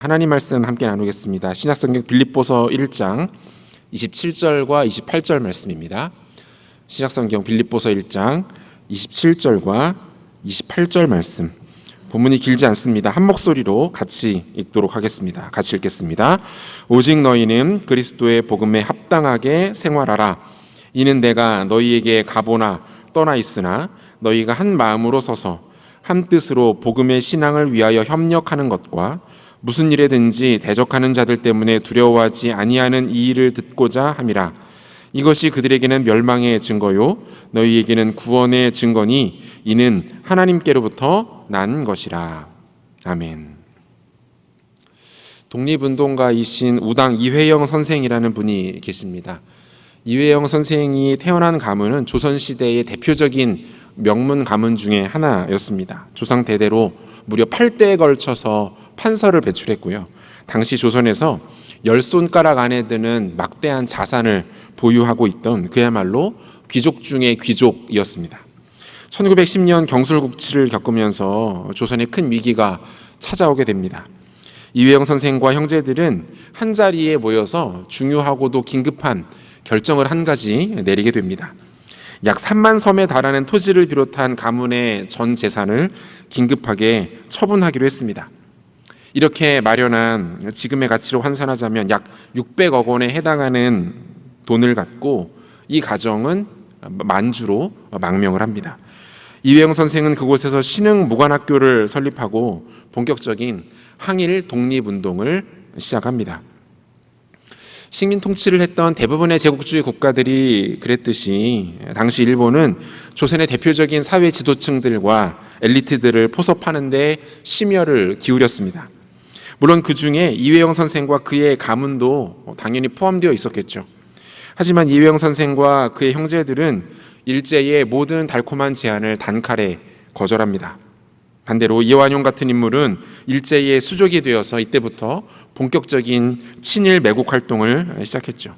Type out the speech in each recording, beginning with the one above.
하나님 말씀 함께 나누겠습니다. 신약성경 빌립보서 1장 27절과 28절 말씀입니다. 신약성경 빌립보서 1장 27절과 28절 말씀. 본문이 길지 않습니다. 한 목소리로 같이 읽도록 하겠습니다. 같이 읽겠습니다. 오직 너희는 그리스도의 복음에 합당하게 생활하라. 이는 내가 너희에게 가보나 떠나 있으나 너희가 한 마음으로 서서 한 뜻으로 복음의 신앙을 위하여 협력하는 것과 무슨 일에든지 대적하는 자들 때문에 두려워하지 아니하는 이 일을 듣고자 함이라. 이것이 그들에게는 멸망의 증거요 너희에게는 구원의 증거니 이는 하나님께로부터 난 것이라. 아멘. 독립운동가이신 우당 이회영 선생이라는 분이 계십니다. 이회영 선생이 태어난 가문은 조선시대의 대표적인 명문 가문 중에 하나였습니다. 조상 대대로 무려 8대에 걸쳐서 판서를 배출했고요. 당시 조선에서 10손가락 안에 드는 막대한 자산을 보유하고 있던 그야말로 귀족 중의 귀족이었습니다. 1910년 경술국치를 겪으면서 조선에 큰 위기가 찾아오게 됩니다. 이회영 선생과 형제들은 한자리에 모여서 중요하고도 긴급한 결정을 한 가지 내리게 됩니다. 약 3만 섬에 달하는 토지를 비롯한 가문의 전 재산을 긴급하게 처분하기로 했습니다. 이렇게 마련한 지금의 가치로 환산하자면 약 600억 원에 해당하는 돈을 갖고 이 가정은 만주로 망명을 합니다. 이회영 선생은 그곳에서 신흥무관학교를 설립하고 본격적인 항일 독립운동을 시작합니다. 식민 통치를 했던 대부분의 제국주의 국가들이 그랬듯이 당시 일본은 조선의 대표적인 사회 지도층들과 엘리트들을 포섭하는 데 심혈을 기울였습니다. 물론 그 중에 이회영 선생과 그의 가문도 당연히 포함되어 있었겠죠. 하지만 이회영 선생과 그의 형제들은 일제의 모든 달콤한 제안을 단칼에 거절합니다. 반대로 이완용 같은 인물은 일제의 수족이 되어서 이때부터 본격적인 친일 매국 활동을 시작했죠.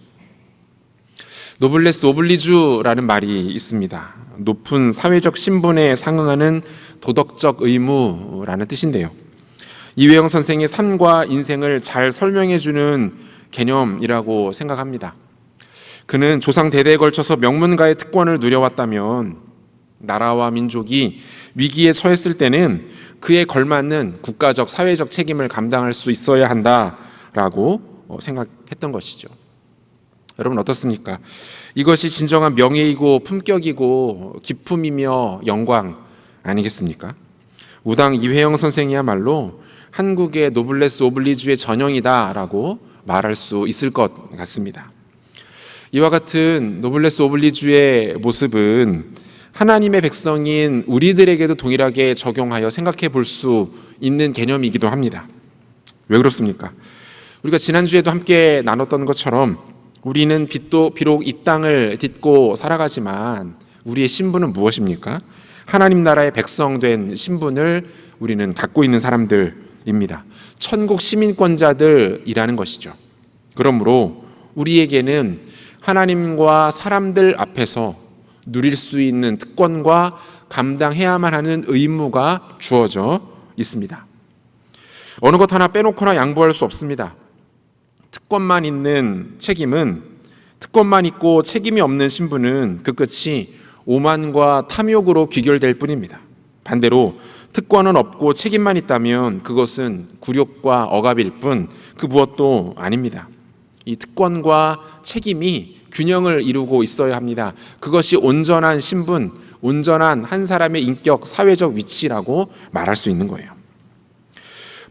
노블레스 오블리주라는 말이 있습니다. 높은 사회적 신분에 상응하는 도덕적 의무라는 뜻인데요. 이회영 선생의 삶과 인생을 잘 설명해주는 개념이라고 생각합니다. 그는 조상 대대에 걸쳐서 명문가의 특권을 누려왔다면 나라와 민족이 위기에 처했을 때는 그에 걸맞는 국가적, 사회적 책임을 감당할 수 있어야 한다라고 생각했던 것이죠. 여러분 어떻습니까? 이것이 진정한 명예이고 품격이고 기품이며 영광 아니겠습니까? 우당 이회영 선생이야말로 한국의 노블레스 오블리주의 전형이다라고 말할 수 있을 것 같습니다. 이와 같은 노블레스 오블리주의 모습은 하나님의 백성인 우리들에게도 동일하게 적용하여 생각해 볼 수 있는 개념이기도 합니다. 왜 그렇습니까? 우리가 지난주에도 함께 나눴던 것처럼 우리는 비록 이 땅을 딛고 살아가지만 우리의 신분은 무엇입니까? 하나님 나라의 백성된 신분을 우리는 갖고 있는 사람들입니다. 천국 시민권자들이라는 것이죠. 그러므로 우리에게는 하나님과 사람들 앞에서 누릴 수 있는 특권과 감당해야만 하는 의무가 주어져 있습니다. 어느 것 하나 빼놓거나 양보할 수 없습니다. 특권만 있는 책임은, 특권만 있고 책임이 없는 신분은 그 끝이 오만과 탐욕으로 귀결될 뿐입니다. 반대로 특권은 없고 책임만 있다면 그것은 굴욕과 억압일 뿐 그 무엇도 아닙니다. 이 특권과 책임이 균형을 이루고 있어야 합니다. 그것이 온전한 신분, 온전한 한 사람의 인격, 사회적 위치라고 말할 수 있는 거예요.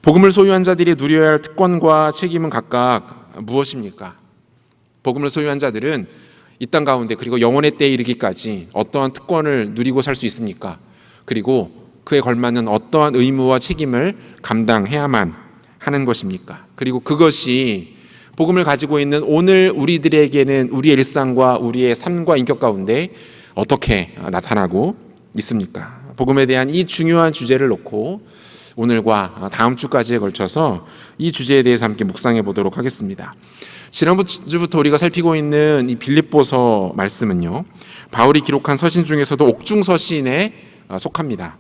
복음을 소유한 자들이 누려야 할 특권과 책임은 각각 무엇입니까? 복음을 소유한 자들은 이 땅 가운데 그리고 영원의 때에 이르기까지 어떠한 특권을 누리고 살 수 있습니까? 그리고 그에 걸맞는 어떠한 의무와 책임을 감당해야만 하는 것입니까? 그리고 그것이 복음을 가지고 있는 오늘 우리들에게는 우리의 일상과 우리의 삶과 인격 가운데 어떻게 나타나고 있습니까? 복음에 대한 이 중요한 주제를 놓고 오늘과 다음 주까지에 걸쳐서 이 주제에 대해서 함께 묵상해 보도록 하겠습니다. 지난주부터 우리가 살피고 있는 이 빌립보서 말씀은요, 바울이 기록한 서신 중에서도 옥중서신에 속합니다.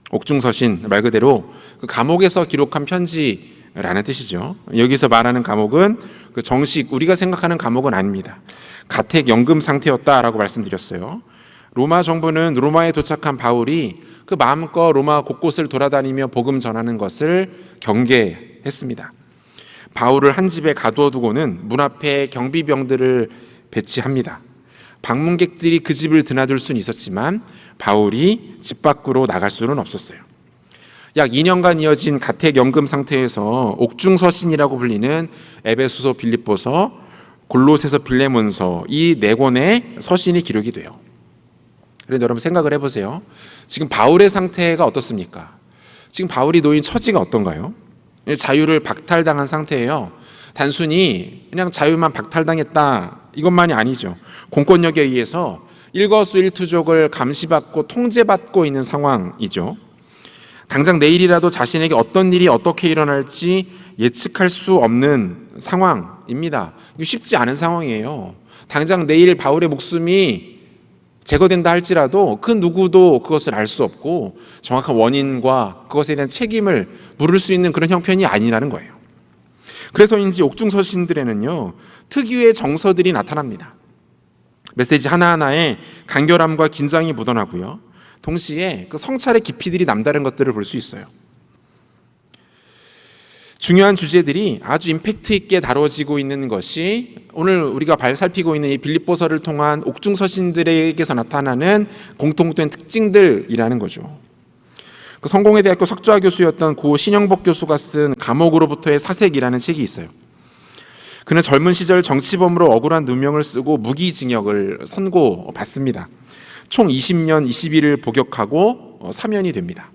옥중서신, 말 그대로 그 감옥에서 기록한 편지 라는 뜻이죠. 여기서 말하는 감옥은 그 정식 우리가 생각하는 감옥은 아닙니다. 가택 연금 상태였다라고 말씀드렸어요. 로마 정부는 로마에 도착한 바울이 그 마음껏 로마 곳곳을 돌아다니며 복음 전하는 것을 경계했습니다. 바울을 한 집에 가두어두고는 문 앞에 경비병들을 배치합니다. 방문객들이 그 집을 드나들 수는 있었지만 바울이 집 밖으로 나갈 수는 없었어요. 약 2년간 이어진 가택연금 상태에서 옥중서신이라고 불리는 에베소서, 빌립보서, 골로새서, 빌레몬서 이 네 권의 서신이 기록이 돼요. 그런데 여러분 생각을 해보세요. 지금 바울의 상태가 어떻습니까? 지금 바울이 놓인 처지가 어떤가요? 자유를 박탈당한 상태예요. 단순히 그냥 자유만 박탈당했다 이것만이 아니죠. 공권력에 의해서 일거수일투족을 감시받고 통제받고 있는 상황이죠. 당장 내일이라도 자신에게 어떤 일이 어떻게 일어날지 예측할 수 없는 상황입니다. 이거 쉽지 않은 상황이에요. 당장 내일 바울의 목숨이 제거된다 할지라도 그 누구도 그것을 알 수 없고 정확한 원인과 그것에 대한 책임을 물을 수 있는 그런 형편이 아니라는 거예요. 그래서인지 옥중서신들에는요 특유의 정서들이 나타납니다. 메시지 하나하나에 간결함과 긴장이 묻어나고요. 동시에 그 성찰의 깊이들이 남다른 것들을 볼 수 있어요. 중요한 주제들이 아주 임팩트 있게 다뤄지고 있는 것이 오늘 우리가 살피고 있는 이 빌립보서를 통한 옥중서신들에게서 나타나는 공통된 특징들이라는 거죠. 그 성공회대학교 석좌 교수였던 고 신영복 교수가 쓴 감옥으로부터의 사색이라는 책이 있어요. 그는 젊은 시절 정치범으로 억울한 누명을 쓰고 무기징역을 선고받습니다. 총 20년 20일을 복역하고 사면이 됩니다.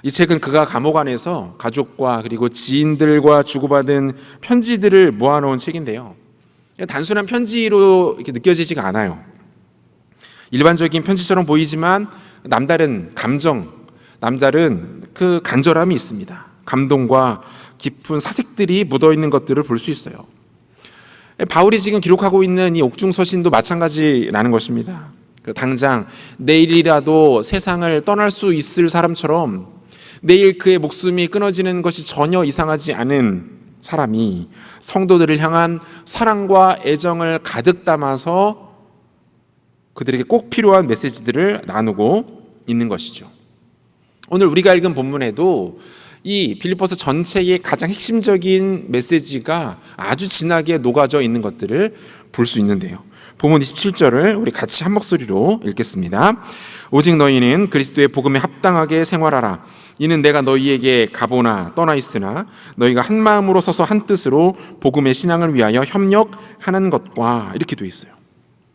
이 책은 그가 감옥 안에서 가족과 그리고 지인들과 주고받은 편지들을 모아놓은 책인데요. 단순한 편지로 이렇게 느껴지지가 않아요. 일반적인 편지처럼 보이지만 남다른 감정, 남다른 그 간절함이 있습니다. 감동과 깊은 사색들이 묻어있는 것들을 볼 수 있어요. 바울이 지금 기록하고 있는 이 옥중서신도 마찬가지라는 것입니다. 당장 내일이라도 세상을 떠날 수 있을 사람처럼 내일 그의 목숨이 끊어지는 것이 전혀 이상하지 않은 사람이 성도들을 향한 사랑과 애정을 가득 담아서 그들에게 꼭 필요한 메시지들을 나누고 있는 것이죠. 오늘 우리가 읽은 본문에도 이 빌립보서 전체의 가장 핵심적인 메시지가 아주 진하게 녹아져 있는 것들을 볼 수 있는데요. 본문 27절을 우리 같이 한 목소리로 읽겠습니다. 오직 너희는 그리스도의 복음에 합당하게 생활하라. 이는 내가 너희에게 가보나 떠나 있으나 너희가 한 마음으로 서서 한 뜻으로 복음의 신앙을 위하여 협력하는 것과 이렇게 돼 있어요.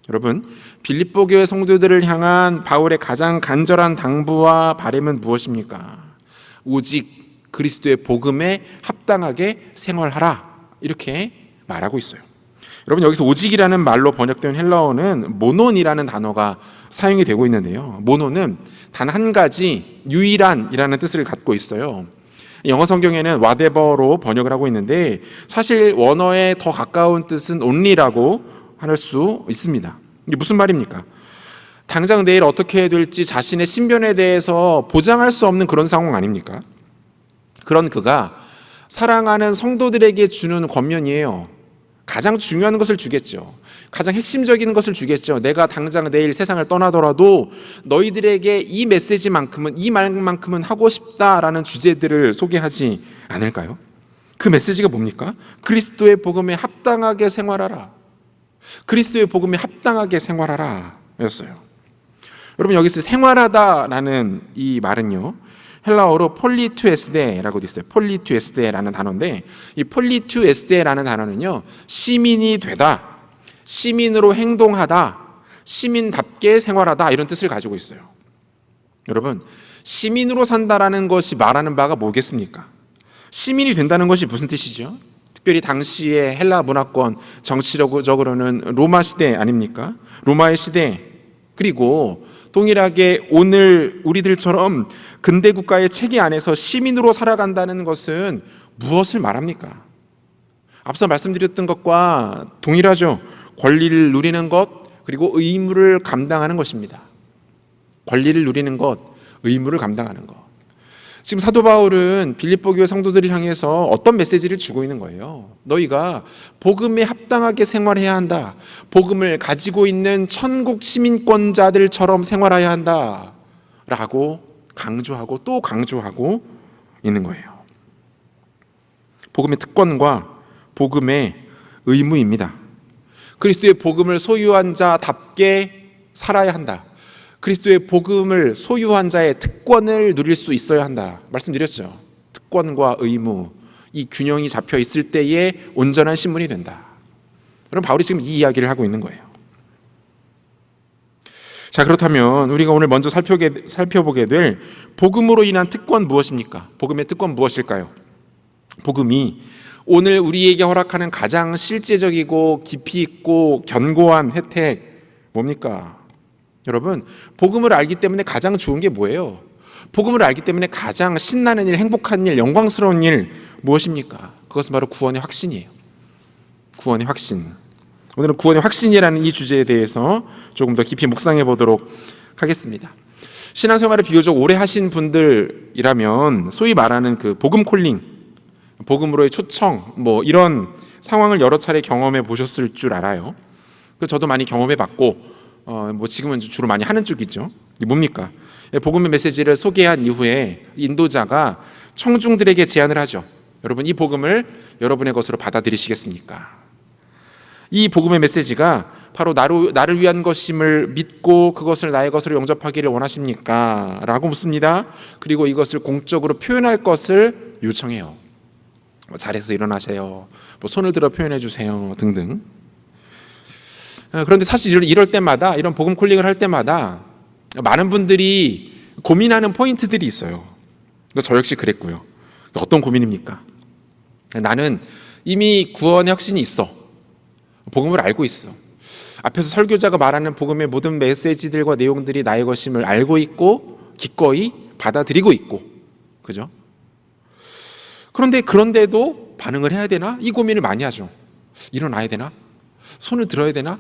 여러분, 빌립보 교회 성도들을 향한 바울의 가장 간절한 당부와 바람은 무엇입니까? 오직 그리스도의 복음에 합당하게 생활하라 이렇게 말하고 있어요. 여러분, 여기서 오직이라는 말로 번역된 헬라어는 모논이라는 단어가 사용이 되고 있는데요. 모논은 단 한 가지, 유일한이라는 뜻을 갖고 있어요. 영어 성경에는 whatever로 번역을 하고 있는데 사실 원어에 더 가까운 뜻은 only라고 할 수 있습니다. 이게 무슨 말입니까? 당장 내일 어떻게 될지 자신의 신변에 대해서 보장할 수 없는 그런 상황 아닙니까? 그런 그가 사랑하는 성도들에게 주는 권면이에요. 가장 중요한 것을 주겠죠. 가장 핵심적인 것을 주겠죠. 내가 당장 내일 세상을 떠나더라도 너희들에게 이 메시지만큼은, 이 말만큼은 하고 싶다라는 주제들을 소개하지 않을까요? 그 메시지가 뭡니까? 그리스도의 복음에 합당하게 생활하라. 그리스도의 복음에 합당하게 생활하라 였어요. 여러분, 여기서 생활하다라는 이 말은요, 헬라어로 폴리투에스데라고 되어 있어요. 폴리투에스데라는 단어인데 이 폴리투에스데라는 단어는요, 시민이 되다, 시민으로 행동하다, 시민답게 생활하다 이런 뜻을 가지고 있어요. 여러분, 시민으로 산다라는 것이 말하는 바가 뭐겠습니까? 시민이 된다는 것이 무슨 뜻이죠? 특별히 당시의 헬라 문화권 정치적으로는 로마 시대 아닙니까? 로마의 시대, 그리고 동일하게 오늘 우리들처럼 근대 국가의 체계 안에서 시민으로 살아간다는 것은 무엇을 말합니까? 앞서 말씀드렸던 것과 동일하죠. 권리를 누리는 것, 그리고 의무를 감당하는 것입니다. 권리를 누리는 것, 의무를 감당하는 것. 지금 사도 바울은 빌립보 교회 성도들을 향해서 어떤 메시지를 주고 있는 거예요? 너희가 복음에 합당하게 생활해야 한다. 복음을 가지고 있는 천국 시민권자들처럼 생활해야 한다. 라고 강조하고 또 강조하고 있는 거예요. 복음의 특권과 복음의 의무입니다. 그리스도의 복음을 소유한 자답게 살아야 한다. 그리스도의 복음을 소유한 자의 특권을 누릴 수 있어야 한다. 말씀드렸죠. 특권과 의무, 이 균형이 잡혀 있을 때에 온전한 신분이 된다. 그럼 바울이 지금 이 이야기를 하고 있는 거예요. 자, 그렇다면 우리가 오늘 먼저 살펴보게 될 복음으로 인한 특권 무엇입니까? 복음의 특권 무엇일까요? 복음이 오늘 우리에게 허락하는 가장 실제적이고 깊이 있고 견고한 혜택 뭡니까? 여러분, 복음을 알기 때문에 가장 좋은 게 뭐예요? 복음을 알기 때문에 가장 신나는 일, 행복한 일, 영광스러운 일 무엇입니까? 그것은 바로 구원의 확신이에요. 구원의 확신. 오늘은 구원의 확신이라는 이 주제에 대해서 조금 더 깊이 묵상해 보도록 하겠습니다. 신앙생활을 비교적 오래 하신 분들이라면 소위 말하는 그 복음 콜링, 복음으로의 초청, 이런 상황을 여러 차례 경험해 보셨을 줄 알아요. 저도 많이 경험해 봤고, 지금은 주로 많이 하는 쪽이죠. 이게 뭡니까? 복음의 메시지를 소개한 이후에 인도자가 청중들에게 제안을 하죠. 여러분, 이 복음을 여러분의 것으로 받아들이시겠습니까? 이 복음의 메시지가 바로 나를 위한 것임을 믿고 그것을 나의 것으로 영접하기를 원하십니까? 라고 묻습니다. 그리고 이것을 공적으로 표현할 것을 요청해요. 잘해서 일어나세요. 손을 들어 표현해 주세요. 등등. 그런데 사실 이럴 때마다, 이런 복음 콜링을 할 때마다 많은 분들이 고민하는 포인트들이 있어요. 저 역시 그랬고요. 어떤 고민입니까? 나는 이미 구원의 확신이 있어. 복음을 알고 있어. 앞에서 설교자가 말하는 복음의 모든 메시지들과 내용들이 나의 것임을 알고 있고 기꺼이 받아들이고 있고, 그죠? 그런데도 반응을 해야 되나? 이 고민을 많이 하죠. 일어나야 되나? 손을 들어야 되나?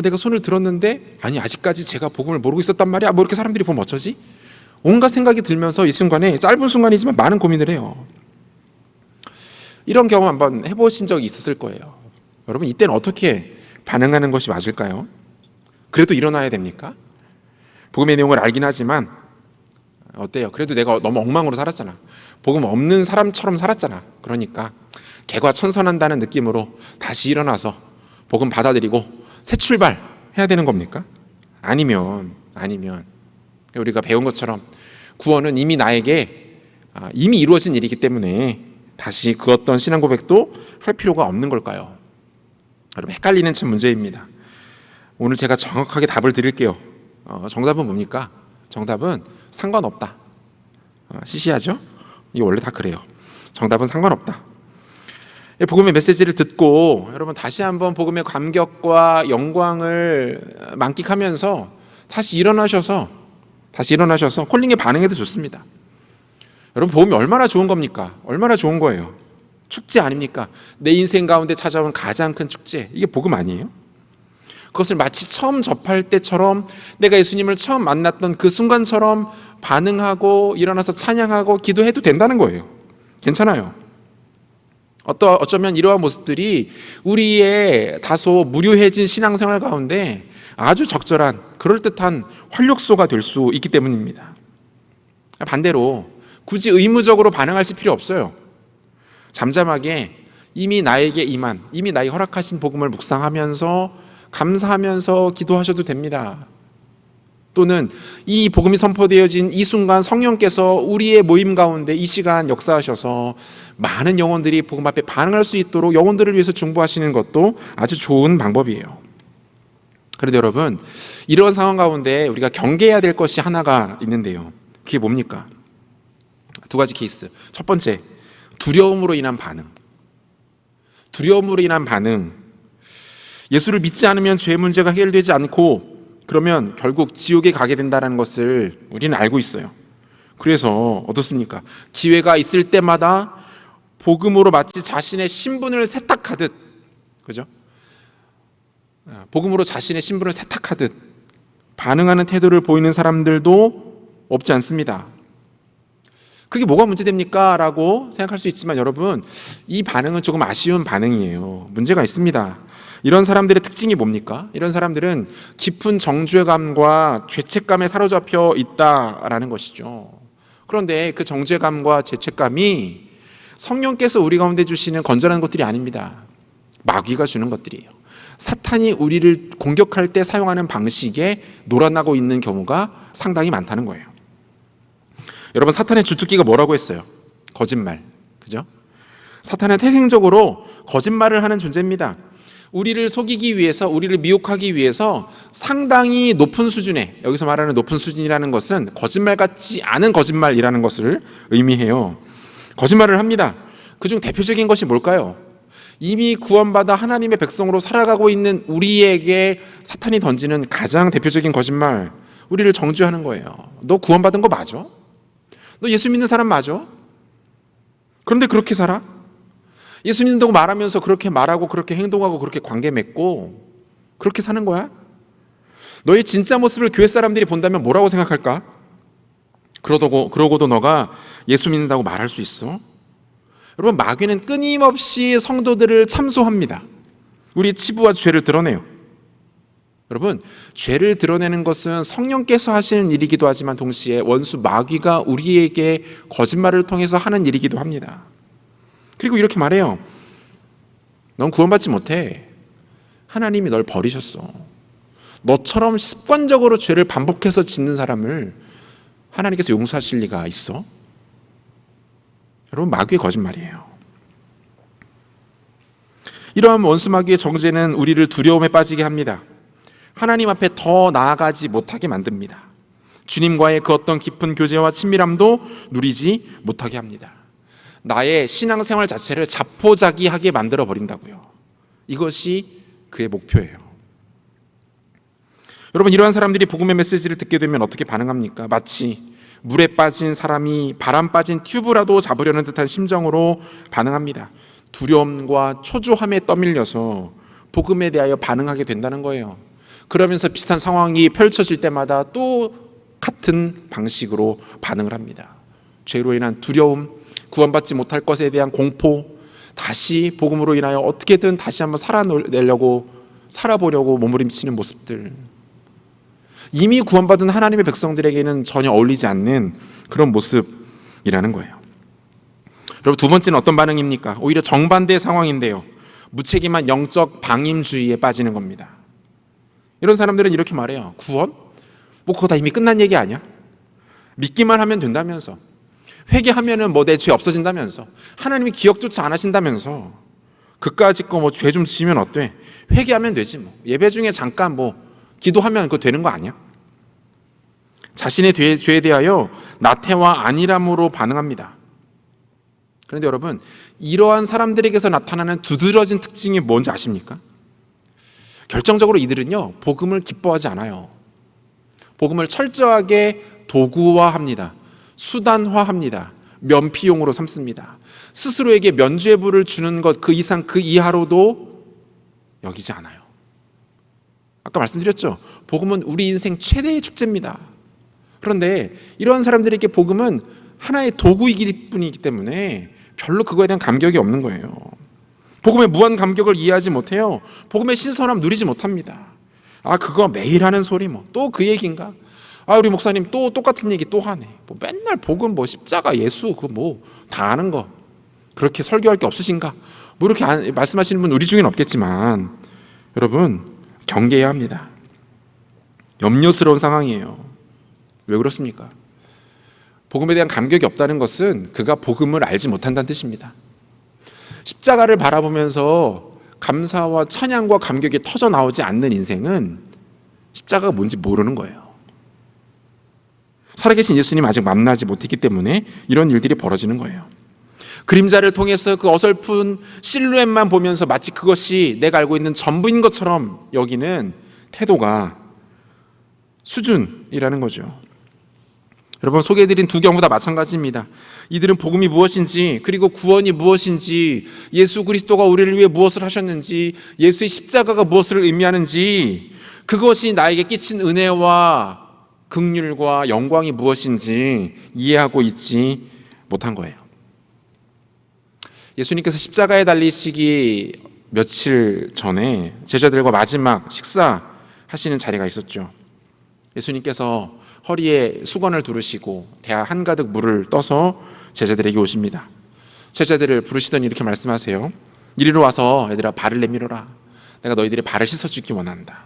내가 손을 들었는데 아직까지 제가 복음을 모르고 있었단 말이야. 이렇게 사람들이 보면 어쩌지? 온갖 생각이 들면서 이 순간에, 짧은 순간이지만 많은 고민을 해요. 이런 경험 한번 해보신 적이 있었을 거예요. 여러분, 이때는 어떻게 반응하는 것이 맞을까요? 그래도 일어나야 됩니까? 복음의 내용을 알긴 하지만 어때요? 그래도 내가 너무 엉망으로 살았잖아. 복음 없는 사람처럼 살았잖아. 그러니까 개과천선한다는 느낌으로 다시 일어나서 복음 받아들이고 새 출발 해야 되는 겁니까? 아니면 우리가 배운 것처럼 구원은 이미 나에게 이미 이루어진 일이기 때문에 다시 그 어떤 신앙 고백도 할 필요가 없는 걸까요? 여러분, 헷갈리는 참 문제입니다. 오늘 제가 정확하게 답을 드릴게요. 정답은 뭡니까? 정답은 상관없다. 시시하죠? 이게 원래 다 그래요. 정답은 상관없다. 복음의 메시지를 듣고 여러분 다시 한번 복음의 감격과 영광을 만끽하면서 다시 일어나셔서 콜링에 반응해도 좋습니다. 여러분, 복음이 얼마나 좋은 겁니까? 얼마나 좋은 거예요. 축제 아닙니까? 내 인생 가운데 찾아온 가장 큰 축제, 이게 복음 아니에요? 그것을 마치 처음 접할 때처럼, 내가 예수님을 처음 만났던 그 순간처럼 반응하고 일어나서 찬양하고 기도해도 된다는 거예요. 괜찮아요. 어쩌면 이러한 모습들이 우리의 다소 무료해진 신앙생활 가운데 아주 적절한 그럴듯한 활력소가 될 수 있기 때문입니다. 반대로 굳이 의무적으로 반응하실 필요 없어요. 잠잠하게 이미 나에게 임한, 이미 나에게 허락하신 복음을 묵상하면서 감사하면서 기도하셔도 됩니다. 또는 이 복음이 선포되어진 이 순간 성령께서 우리의 모임 가운데 이 시간 역사하셔서 많은 영혼들이 복음 앞에 반응할 수 있도록 영혼들을 위해서 중보하시는 것도 아주 좋은 방법이에요. 그런데 여러분, 이런 상황 가운데 우리가 경계해야 될 것이 하나가 있는데요. 그게 뭡니까? 두 가지 케이스. 첫 번째, 두려움으로 인한 반응. 두려움으로 인한 반응. 예수를 믿지 않으면 죄 문제가 해결되지 않고 그러면 결국 지옥에 가게 된다는 것을 우리는 알고 있어요. 그래서 어떻습니까? 기회가 있을 때마다 복음으로 마치 자신의 신분을 세탁하듯, 그죠? 복음으로 자신의 신분을 세탁하듯 반응하는 태도를 보이는 사람들도 없지 않습니다. 그게 뭐가 문제됩니까? 라고 생각할 수 있지만 여러분, 이 반응은 조금 아쉬운 반응이에요. 문제가 있습니다. 이런 사람들의 특징이 뭡니까? 이런 사람들은 깊은 정죄감과 죄책감에 사로잡혀 있다라는 것이죠. 그런데 그 정죄감과 죄책감이 성령께서 우리 가운데 주시는 건전한 것들이 아닙니다. 마귀가 주는 것들이에요. 사탄이 우리를 공격할 때 사용하는 방식에 놀아나고 있는 경우가 상당히 많다는 거예요. 여러분, 사탄의 주특기가 뭐라고 했어요? 거짓말. 그죠? 사탄은 태생적으로 거짓말을 하는 존재입니다. 우리를 속이기 위해서, 우리를 미혹하기 위해서 상당히 높은 수준의, 여기서 말하는 높은 수준이라는 것은 거짓말 같지 않은 거짓말이라는 것을 의미해요. 거짓말을 합니다. 그중 대표적인 것이 뭘까요? 이미 구원받아 하나님의 백성으로 살아가고 있는 우리에게 사탄이 던지는 가장 대표적인 거짓말, 우리를 정죄하는 거예요. 너 구원받은 거 맞아? 너 예수 믿는 사람 맞아? 그런데 그렇게 살아? 예수 믿는다고 말하면서 그렇게 말하고 그렇게 행동하고 그렇게 관계 맺고 그렇게 사는 거야? 너의 진짜 모습을 교회 사람들이 본다면 뭐라고 생각할까? 그러고도 너가 예수 믿는다고 말할 수 있어? 여러분, 마귀는 끊임없이 성도들을 참소합니다. 우리 치부와 죄를 드러내요. 여러분, 죄를 드러내는 것은 성령께서 하시는 일이기도 하지만 동시에 원수 마귀가 우리에게 거짓말을 통해서 하는 일이기도 합니다. 그리고 이렇게 말해요. 넌 구원받지 못해. 하나님이 널 버리셨어. 너처럼 습관적으로 죄를 반복해서 짓는 사람을 하나님께서 용서하실 리가 있어? 여러분, 마귀의 거짓말이에요. 이러한 원수 마귀의 정죄는 우리를 두려움에 빠지게 합니다. 하나님 앞에 더 나아가지 못하게 만듭니다. 주님과의 그 어떤 깊은 교제와 친밀함도 누리지 못하게 합니다. 나의 신앙생활 자체를 자포자기하게 만들어 버린다고요. 이것이 그의 목표예요. 여러분, 이러한 사람들이 복음의 메시지를 듣게 되면 어떻게 반응합니까? 마치 물에 빠진 사람이 바람 빠진 튜브라도 잡으려는 듯한 심정으로 반응합니다. 두려움과 초조함에 떠밀려서 복음에 대하여 반응하게 된다는 거예요. 그러면서 비슷한 상황이 펼쳐질 때마다 또 같은 방식으로 반응을 합니다. 죄로 인한 두려움, 구원받지 못할 것에 대한 공포, 다시 복음으로 인하여 어떻게든 다시 한번 살아보려고 몸부림치는 모습들. 이미 구원받은 하나님의 백성들에게는 전혀 어울리지 않는 그런 모습이라는 거예요. 여러분, 두 번째는 어떤 반응입니까? 오히려 정반대의 상황인데요. 무책임한 영적 방임주의에 빠지는 겁니다. 이런 사람들은 이렇게 말해요. 구원? 뭐 그거 다 이미 끝난 얘기 아니야? 믿기만 하면 된다면서, 회개하면은 뭐 내 죄 없어진다면서, 하나님이 기억조차 안 하신다면서, 그까짓 거 뭐 죄 좀 지으면 어때? 회개하면 되지 뭐. 예배 중에 잠깐 뭐 기도하면 그거 되는 거 아니야? 자신의 죄에 대하여 나태와 안일함으로 반응합니다. 그런데 여러분, 이러한 사람들에게서 나타나는 두드러진 특징이 뭔지 아십니까? 결정적으로 이들은요, 복음을 기뻐하지 않아요. 복음을 철저하게 도구화합니다. 수단화합니다. 면피용으로 삼습니다. 스스로에게 면죄부를 주는 것 그 이상 그 이하로도 여기지 않아요. 아까 말씀드렸죠. 복음은 우리 인생 최대의 축제입니다. 그런데 이러한 사람들에게 복음은 하나의 도구이기 뿐이기 때문에 별로 그거에 대한 감격이 없는 거예요. 복음의 무한 감격을 이해하지 못해요. 복음의 신선함 누리지 못합니다. 아, 그거 매일 하는 소리 뭐 또 그 얘기인가? 아, 우리 목사님 또 똑같은 얘기 또 하네. 뭐 맨날 복음 뭐 십자가 예수 그거 뭐 다 아는 거 그렇게 설교할 게 없으신가? 뭐 이렇게 말씀하시는 분 우리 중에는 없겠지만 여러분, 경계해야 합니다. 염려스러운 상황이에요. 왜 그렇습니까? 복음에 대한 감격이 없다는 것은 그가 복음을 알지 못한다는 뜻입니다. 십자가를 바라보면서 감사와 찬양과 감격이 터져 나오지 않는 인생은 십자가가 뭔지 모르는 거예요. 살아계신 예수님 아직 만나지 못했기 때문에 이런 일들이 벌어지는 거예요. 그림자를 통해서 그 어설픈 실루엣만 보면서 마치 그것이 내가 알고 있는 전부인 것처럼 여기는 태도가 수준이라는 거죠. 여러분, 소개해드린 두 경우 다 마찬가지입니다. 이들은 복음이 무엇인지, 그리고 구원이 무엇인지, 예수 그리스도가 우리를 위해 무엇을 하셨는지, 예수의 십자가가 무엇을 의미하는지, 그것이 나에게 끼친 은혜와 긍휼과 영광이 무엇인지 이해하고 있지 못한 거예요. 예수님께서 십자가에 달리시기 며칠 전에 제자들과 마지막 식사하시는 자리가 있었죠. 예수님께서 허리에 수건을 두르시고 대야 한가득 물을 떠서 제자들에게 오십니다. 제자들을 부르시더니 이렇게 말씀하세요. 이리로 와서 얘들아 발을 내밀어라. 내가 너희들의 발을 씻어주기 원한다.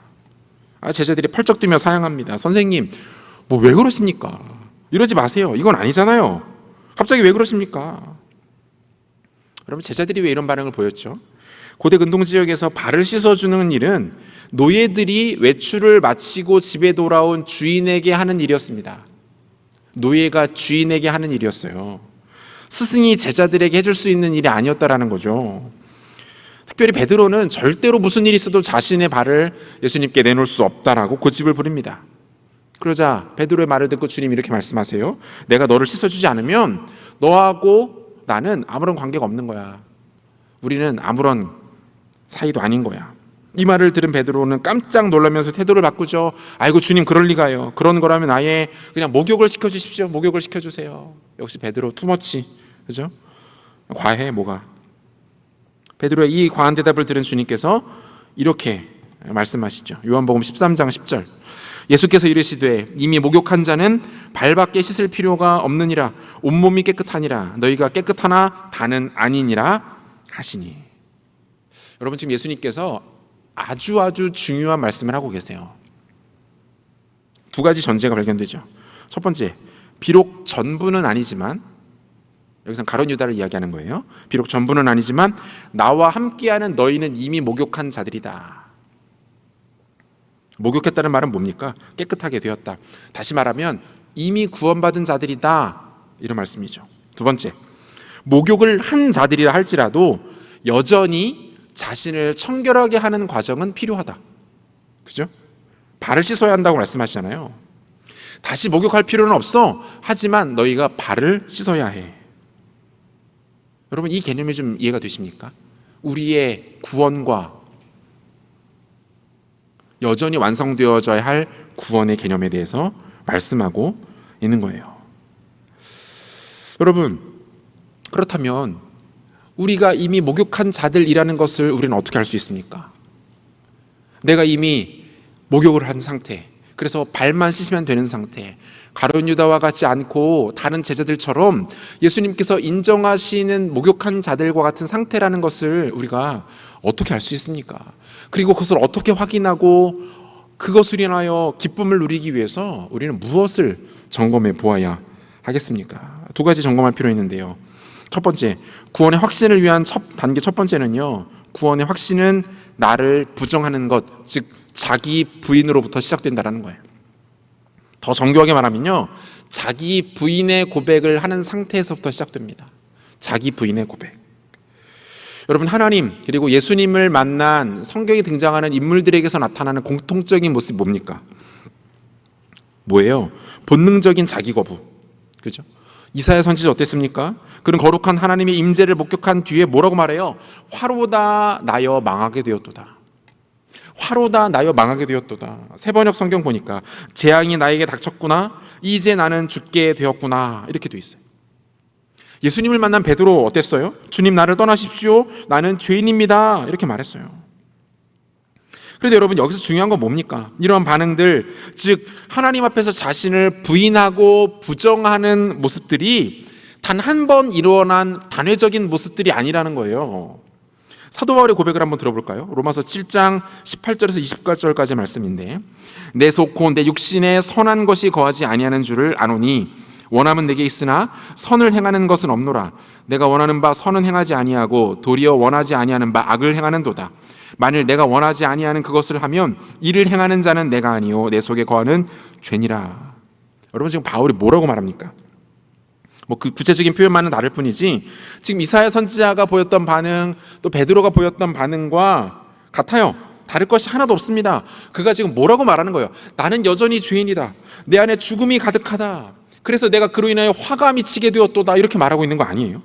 제자들이 펄쩍 뛰며 사양합니다. 선생님, 뭐 왜 그러십니까? 이러지 마세요. 이건 아니잖아요. 갑자기 왜 그러십니까? 여러분, 제자들이 왜 이런 반응을 보였죠? 고대 근동지역에서 발을 씻어주는 일은 노예들이 외출을 마치고 집에 돌아온 주인에게 하는 일이었습니다. 노예가 주인에게 하는 일이었어요. 스승이 제자들에게 해줄 수 있는 일이 아니었다라는 거죠. 특별히 베드로는 절대로 무슨 일이 있어도 자신의 발을 예수님께 내놓을 수 없다라고 고집을 부립니다. 그러자 베드로의 말을 듣고 주님이 이렇게 말씀하세요. 내가 너를 씻어주지 않으면 너하고 나는 아무런 관계가 없는 거야. 우리는 아무런 사이도 아닌 거야. 이 말을 들은 베드로는 깜짝 놀라면서 태도를 바꾸죠. 아이고 주님, 그럴 리가요. 그런 거라면 아예 그냥 목욕을 시켜주십시오. 목욕을 시켜주세요. 역시 베드로 투머치, 그죠? 과해 뭐가. 베드로의 이 과한 대답을 들은 주님께서 이렇게 말씀하시죠. 요한복음 13장 10절. 예수께서 이르시되 이미 목욕한 자는 발밖에 씻을 필요가 없느니라. 온몸이 깨끗하니라. 너희가 깨끗하나 다는 아니니라 하시니. 여러분, 지금 예수님께서 아주 중요한 말씀을 하고 계세요. 두 가지 전제가 발견되죠. 첫 번째, 비록 전부는 아니지만, 여기서 가룟 유다를 이야기하는 거예요. 비록 전부는 아니지만 나와 함께하는 너희는 이미 목욕한 자들이다. 목욕했다는 말은 뭡니까? 깨끗하게 되었다. 다시 말하면 이미 구원받은 자들이다, 이런 말씀이죠. 두 번째, 목욕을 한 자들이라 할지라도 여전히 자신을 청결하게 하는 과정은 필요하다. 그죠? 발을 씻어야 한다고 말씀하시잖아요. 다시 목욕할 필요는 없어. 하지만 너희가 발을 씻어야 해. 여러분, 이 개념이 좀 이해가 되십니까? 우리의 구원과 여전히 완성되어져야 할 구원의 개념에 대해서 말씀하고 있는 거예요. 여러분, 그렇다면 우리가 이미 목욕한 자들이라는 것을 우리는 어떻게 알 수 있습니까? 내가 이미 목욕을 한 상태, 그래서 발만 씻으면 되는 상태, 가룟 유다와 같지 않고 다른 제자들처럼 예수님께서 인정하시는 목욕한 자들과 같은 상태라는 것을 우리가 어떻게 알 수 있습니까? 그리고 그것을 어떻게 확인하고 그것을 인하여 기쁨을 누리기 위해서 우리는 무엇을 점검해 보아야 하겠습니까? 두 가지 점검할 필요 있는데요. 첫 번째, 구원의 확신을 위한 단계 첫 번째는요, 구원의 확신은 나를 부정하는 것, 즉 자기 부인으로부터 시작된다는 거예요. 더 정교하게 말하면요, 자기 부인의 고백을 하는 상태에서부터 시작됩니다. 자기 부인의 고백. 여러분, 하나님 그리고 예수님을 만난 성경에 등장하는 인물들에게서 나타나는 공통적인 모습이 뭡니까? 뭐예요? 본능적인 자기 거부. 그죠? 이사야 선지자 어땠습니까? 그는 거룩한 하나님의 임재를 목격한 뒤에 뭐라고 말해요? 화로다 나여 망하게 되었도다. 화로다 나여 망하게 되었도다. 새번역 성경 보니까 재앙이 나에게 닥쳤구나, 이제 나는 죽게 되었구나, 이렇게 돼 있어요. 예수님을 만난 베드로 어땠어요? 주님, 나를 떠나십시오, 나는 죄인입니다, 이렇게 말했어요. 그런데 여러분, 여기서 중요한 건 뭡니까? 이러한 반응들, 즉 하나님 앞에서 자신을 부인하고 부정하는 모습들이 단 한 번 일어난 단회적인 모습들이 아니라는 거예요. 사도 바울의 고백을 한번 들어볼까요? 로마서 7장 18절에서 20절까지 말씀인데, 내 속 곧 내 육신에 선한 것이 거하지 아니하는 줄을 아노니 원함은 내게 있으나 선을 행하는 것은 없노라. 내가 원하는 바 선은 행하지 아니하고 도리어 원하지 아니하는 바 악을 행하는도다. 만일 내가 원하지 아니하는 그것을 하면 이를 행하는 자는 내가 아니요 내 속에 거하는 죄니라. 여러분, 지금 바울이 뭐라고 말합니까? 그 구체적인 표현만은 다를 뿐이지 지금 이사야 선지자가 보였던 반응, 또 베드로가 보였던 반응과 같아요. 다를 것이 하나도 없습니다. 그가 지금 뭐라고 말하는 거예요? 나는 여전히 죄인이다. 내 안에 죽음이 가득하다. 그래서 내가 그로 인하여 화가 미치게 되었도다, 이렇게 말하고 있는 거 아니에요?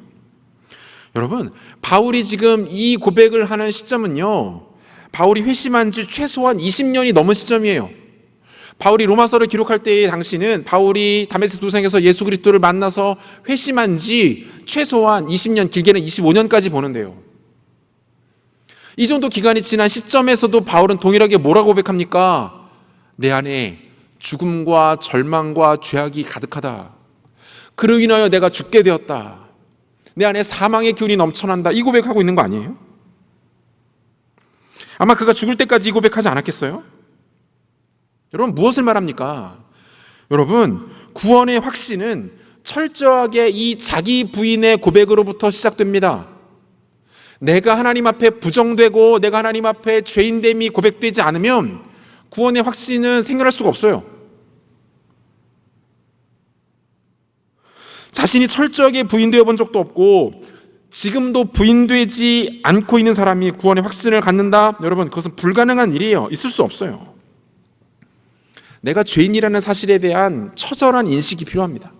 여러분, 바울이 지금 이 고백을 하는 시점은요, 바울이 회심한 지 최소한 20년이 넘은 시점이에요. 바울이 로마서를 기록할 때의 당시는 바울이 다메섹 도상에서 예수 그리스도를 만나서 회심한 지 최소한 20년, 길게는 25년까지 보는데요. 이 정도 기간이 지난 시점에서도 바울은 동일하게 뭐라고 고백합니까? 내 안에 죽음과 절망과 죄악이 가득하다. 그로 인하여 내가 죽게 되었다. 내 안에 사망의 기운이 넘쳐난다. 이 고백하고 있는 거 아니에요? 아마 그가 죽을 때까지 이 고백하지 않았겠어요? 여러분, 무엇을 말합니까? 여러분, 구원의 확신은 철저하게 이 자기 부인의 고백으로부터 시작됩니다. 내가 하나님 앞에 부정되고 내가 하나님 앞에 죄인됨이 고백되지 않으면 구원의 확신은 생겨날 수가 없어요. 자신이 철저하게 부인되어 본 적도 없고 지금도 부인되지 않고 있는 사람이 구원의 확신을 갖는다? 여러분, 그것은 불가능한 일이에요. 있을 수 없어요. 내가 죄인이라는 사실에 대한 처절한 인식이 필요합니다.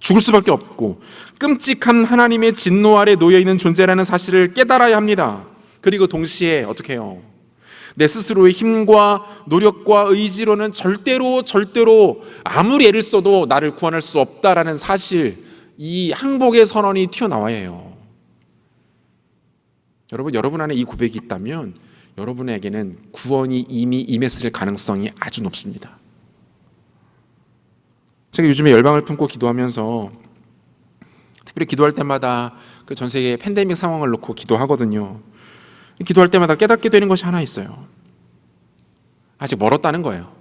죽을 수밖에 없고 끔찍한 하나님의 진노 아래 놓여있는 존재라는 사실을 깨달아야 합니다. 그리고 동시에 어떻게 해요? 내 스스로의 힘과 노력과 의지로는 절대로 아무리 애를 써도 나를 구원할 수 없다라는 사실, 이 항복의 선언이 튀어나와야 해요. 여러분 안에 이 고백이 있다면 여러분에게는 구원이 이미 임했을 가능성이 아주 높습니다. 제가 요즘에 열방을 품고 기도하면서 특별히 기도할 때마다 그 전 세계 팬데믹 상황을 놓고 기도하거든요. 기도할 때마다 깨닫게 되는 것이 하나 있어요. 아직 멀었다는 거예요.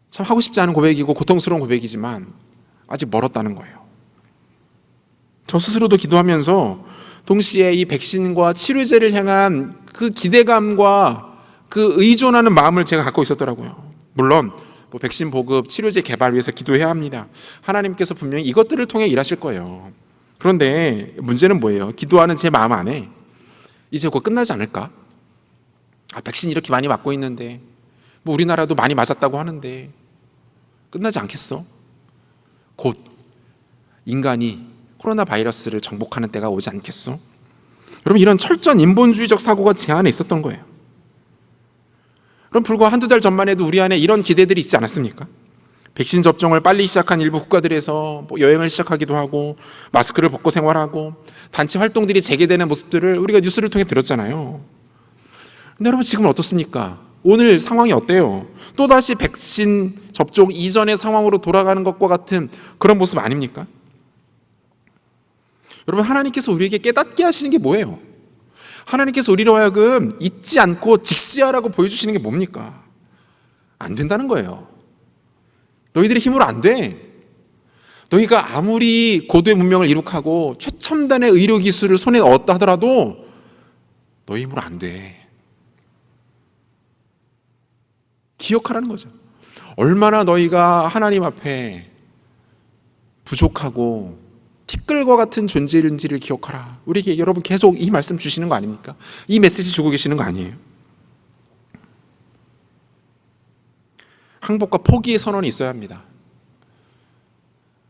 참 하고 싶지 않은 고백이고 고통스러운 고백이지만 아직 멀었다는 거예요. 저 스스로도 기도하면서 동시에 이 백신과 치료제를 향한 그 기대감과 그 의존하는 마음을 제가 갖고 있었더라고요. 물론 백신 보급, 치료제 개발 위해서 기도해야 합니다. 하나님께서 분명히 이것들을 통해 일하실 거예요. 그런데 문제는 뭐예요? 기도하는 제 마음 안에 이제 곧 끝나지 않을까? 백신 이렇게 많이 맞고 있는데 우리나라도 많이 맞았다고 하는데 끝나지 않겠어? 곧 인간이 코로나 바이러스를 정복하는 때가 오지 않겠어? 여러분, 이런 철저한 인본주의적 사고가 제 안에 있었던 거예요. 그럼 불과 한두 달 전만 해도 우리 안에 이런 기대들이 있지 않았습니까? 백신 접종을 빨리 시작한 일부 국가들에서 여행을 시작하기도 하고 마스크를 벗고 생활하고 단체 활동들이 재개되는 모습들을 우리가 뉴스를 통해 들었잖아요. 근데 여러분, 지금은 어떻습니까? 오늘 상황이 어때요? 또다시 백신 접종 이전의 상황으로 돌아가는 것과 같은 그런 모습 아닙니까? 여러분, 하나님께서 우리에게 깨닫게 하시는 게 뭐예요? 하나님께서 우리로 하여금 잊지 않고 직시하라고 보여주시는 게 뭡니까? 안 된다는 거예요. 너희들의 힘으로 안 돼. 너희가 아무리 고도의 문명을 이룩하고 최첨단의 의료기술을 손에 얻었다 하더라도 너희 힘으로 안 돼. 기억하라는 거죠. 얼마나 너희가 하나님 앞에 부족하고 티끌과 같은 존재인지를 기억하라. 우리에게 여러분 계속 이 말씀 주시는 거 아닙니까? 이 메시지 주고 계시는 거 아니에요? 항복과 포기의 선언이 있어야 합니다.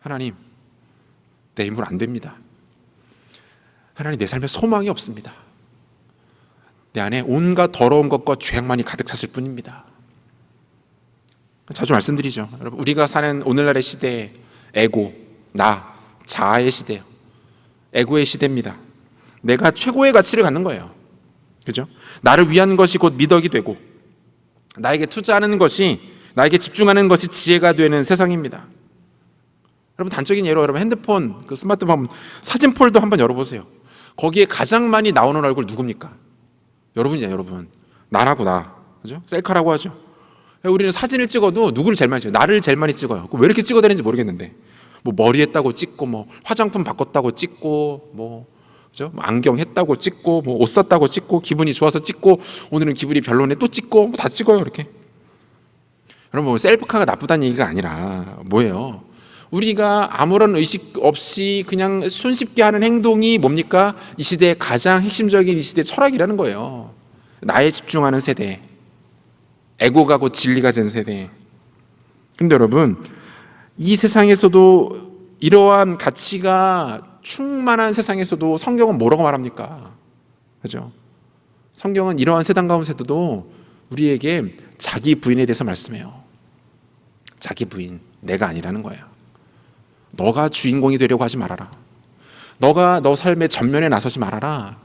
하나님, 내 힘으로 안 됩니다. 하나님, 내 삶에 소망이 없습니다. 내 안에 온갖 더러운 것과 죄악만이 가득 찼을 뿐입니다. 자주 말씀드리죠. 여러분, 우리가 사는 오늘날의 시대에 에고, 나, 자아의 시대예요. 에고의 시대입니다. 내가 최고의 가치를 갖는 거예요. 그죠? 나를 위한 것이 곧 미덕이 되고 나에게 투자하는 것이, 나에게 집중하는 것이 지혜가 되는 세상입니다. 여러분, 단적인 예로 여러분 핸드폰, 그 스마트폰 사진 폴더 한번 열어보세요. 거기에 가장 많이 나오는 얼굴 누굽니까? 여러분이잖아요. 여러분. 나라고 나. 그죠? 셀카라고 하죠. 우리는 사진을 찍어도 누구를 제일 많이 찍어요? 나를 제일 많이 찍어요. 왜 이렇게 찍어야 되는지 모르겠는데. 머리 했다고 찍고, 화장품 바꿨다고 찍고, 그죠? 안경 했다고 찍고, 옷 샀다고 찍고, 기분이 좋아서 찍고, 오늘은 기분이 별로네 또 찍고, 다 찍어요, 이렇게. 여러분, 셀프카가 나쁘다는 얘기가 아니라 뭐예요? 우리가 아무런 의식 없이 그냥 손쉽게 하는 행동이 뭡니까? 이 시대의 가장 핵심적인 이 시대의 철학이라는 거예요. 나에 집중하는 세대, 에고가 곧 진리가 된 세대. 그런데 여러분, 이 세상에서도 이러한 가치가 충만한 세상에서도 성경은 뭐라고 말합니까? 그죠? 성경은 이러한 세상 가운데서도 우리에게 자기 부인에 대해서 말씀해요. 자기 부인, 내가 아니라는 거예요. 너가 주인공이 되려고 하지 말아라. 너가 너 삶의 전면에 나서지 말아라.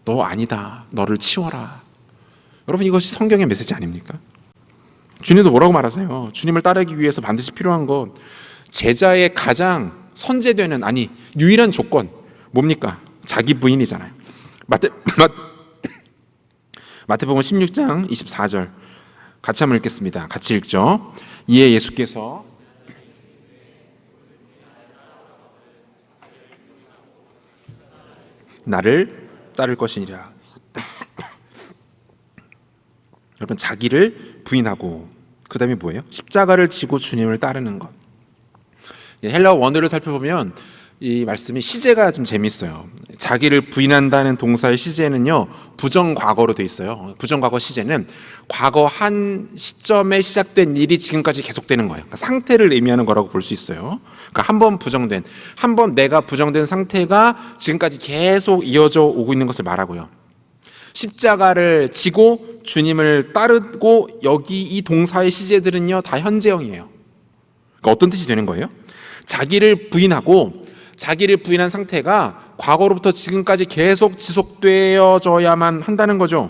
너 아니다. 너를 치워라. 여러분, 이것이 성경의 메시지 아닙니까? 주님도 뭐라고 말하세요? 주님을 따르기 위해서 반드시 필요한 것, 제자의 가장 선제되는, 아니 유일한 조건 뭡니까? 자기 부인이잖아요. 마태복음 16장 24절 같이 한번 읽겠습니다. 같이 읽죠. 이에 예수께서 나를 따를 것이니라. 여러분, 자기를 부인하고 그 다음에 뭐예요? 십자가를 지고 주님을 따르는 것. 헬라어 원어를 살펴보면 이 말씀이 시제가 좀 재밌어요. 자기를 부인한다는 동사의 시제는요, 부정과거로 돼 있어요. 부정과거 시제는 과거 한 시점에 시작된 일이 지금까지 계속되는 거예요. 그러니까 상태를 의미하는 거라고 볼 수 있어요. 그러니까 한 번 내가 부정된 상태가 지금까지 계속 이어져 오고 있는 것을 말하고요. 십자가를 지고 주님을 따르고, 여기 이 동사의 시제들은요 다 현재형이에요. 그러니까 어떤 뜻이 되는 거예요? 자기를 부인하고, 자기를 부인한 상태가 과거로부터 지금까지 계속 지속되어져야만 한다는 거죠.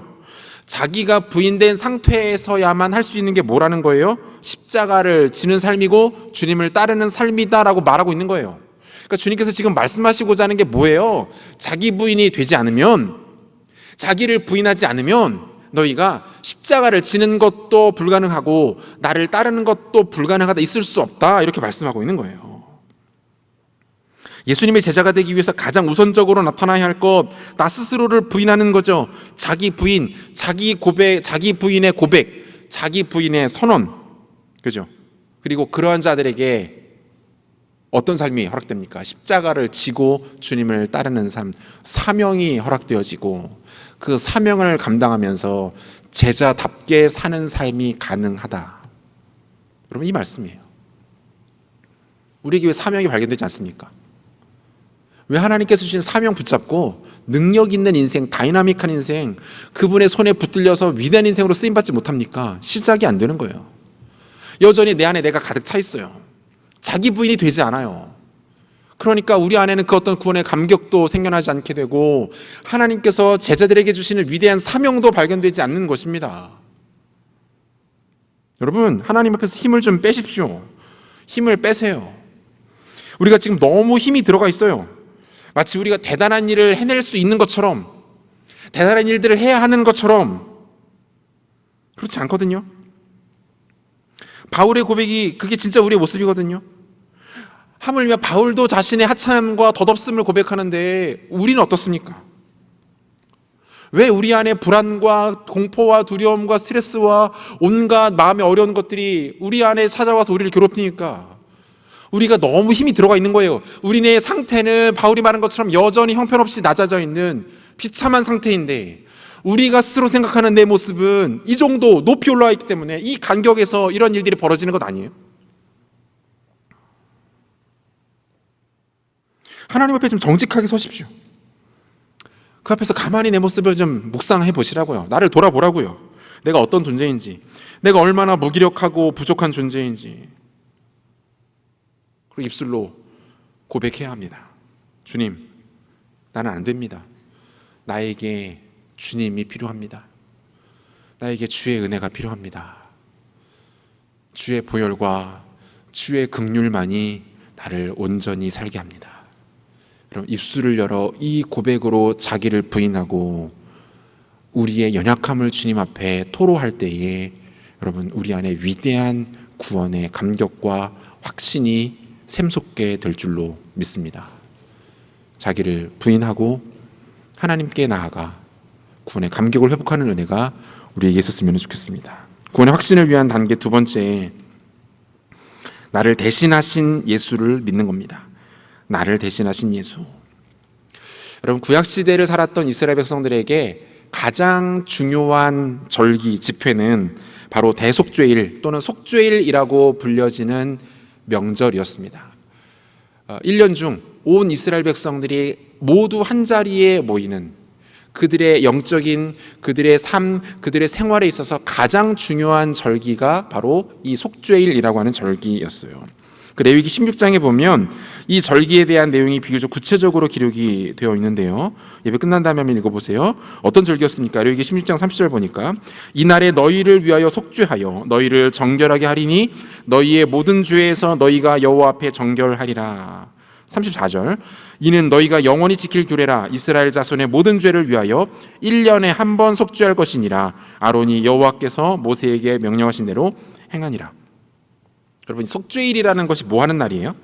자기가 부인된 상태에서야만 할 수 있는 게 뭐라는 거예요? 십자가를 지는 삶이고 주님을 따르는 삶이다라고 말하고 있는 거예요. 그러니까 주님께서 지금 말씀하시고자 하는 게 뭐예요? 자기 부인이 되지 않으면, 자기를 부인하지 않으면 너희가 십자가를 지는 것도 불가능하고 나를 따르는 것도 불가능하다, 있을 수 없다, 이렇게 말씀하고 있는 거예요. 예수님의 제자가 되기 위해서 가장 우선적으로 나타나야 할 것, 나 스스로를 부인하는 거죠. 자기 부인, 자기 고백, 자기 부인의 고백, 자기 부인의 선언, 그죠? 그리고 그러한 자들에게 어떤 삶이 허락됩니까? 십자가를 지고 주님을 따르는 삶, 사명이 허락되어지고 그 사명을 감당하면서 제자답게 사는 삶이 가능하다. 여러분, 이 말씀이에요. 우리에게 왜 사명이 발견되지 않습니까? 왜 하나님께서 주신 사명 붙잡고 능력 있는 인생, 다이나믹한 인생, 그분의 손에 붙들려서 위대한 인생으로 쓰임받지 못합니까? 시작이 안 되는 거예요. 여전히 내 안에 내가 가득 차 있어요. 자기 부인이 되지 않아요. 그러니까 우리 안에는 그 어떤 구원의 감격도 생겨나지 않게 되고, 하나님께서 제자들에게 주시는 위대한 사명도 발견되지 않는 것입니다. 여러분, 하나님 앞에서 힘을 좀 빼십시오. 힘을 빼세요. 우리가 지금 너무 힘이 들어가 있어요. 마치 우리가 대단한 일을 해낼 수 있는 것처럼, 대단한 일들을 해야 하는 것처럼. 그렇지 않거든요. 바울의 고백이 그게 진짜 우리의 모습이거든요. 하물며 바울도 자신의 하찮음과 덧없음을 고백하는데 우리는 어떻습니까? 왜 우리 안에 불안과 공포와 두려움과 스트레스와 온갖 마음의 어려운 것들이 우리 안에 찾아와서 우리를 괴롭히니까? 우리가 너무 힘이 들어가 있는 거예요. 우리의 상태는 바울이 말한 것처럼 여전히 형편없이 낮아져 있는 비참한 상태인데, 우리가 스스로 생각하는 내 모습은 이 정도 높이 올라와 있기 때문에 이 간격에서 이런 일들이 벌어지는 것 아니에요? 하나님 앞에 좀 정직하게 서십시오. 그 앞에서 가만히 내 모습을 좀 묵상해 보시라고요. 나를 돌아보라고요. 내가 어떤 존재인지, 내가 얼마나 무기력하고 부족한 존재인지. 그리고 입술로 고백해야 합니다. 주님, 나는 안 됩니다. 나에게 주님이 필요합니다. 나에게 주의 은혜가 필요합니다. 주의 보혈과 주의 긍휼만이 나를 온전히 살게 합니다. 그럼 입술을 열어 이 고백으로 자기를 부인하고 우리의 연약함을 주님 앞에 토로할 때에, 여러분, 우리 안에 위대한 구원의 감격과 확신이 샘솟게 될 줄로 믿습니다. 자기를 부인하고 하나님께 나아가 구원의 감격을 회복하는 은혜가 우리에게 있었으면 좋겠습니다. 구원의 확신을 위한 단계 두 번째, 나를 대신하신 예수를 믿는 겁니다. 나를 대신하신 예수. 여러분, 구약시대를 살았던 이스라엘 백성들에게 가장 중요한 절기, 집회는 바로 대속죄일 또는 속죄일이라고 불려지는 명절이었습니다. 1년 중 온 이스라엘 백성들이 모두 한자리에 모이는 그들의 영적인 그들의 삶, 그들의 생활에 있어서 가장 중요한 절기가 바로 이 속죄일이라고 하는 절기였어요. 그 레위기 16장에 보면 이 절기에 대한 내용이 비교적 구체적으로 기록이 되어 있는데요. 예배 끝난 다음에 한번 읽어보세요. 어떤 절기였습니까? 레위기 16장 30절 보니까 이날에 너희를 위하여 속죄하여 너희를 정결하게 하리니 너희의 모든 죄에서 너희가 여호와 앞에 정결하리라. 34절 이는 너희가 영원히 지킬 규례라. 이스라엘 자손의 모든 죄를 위하여 1년에 한 번 속죄할 것이니라. 아론이 여호와께서 모세에게 명령하신 대로 행하니라. 여러분, 속죄일이라는 것이 뭐 하는 날이에요?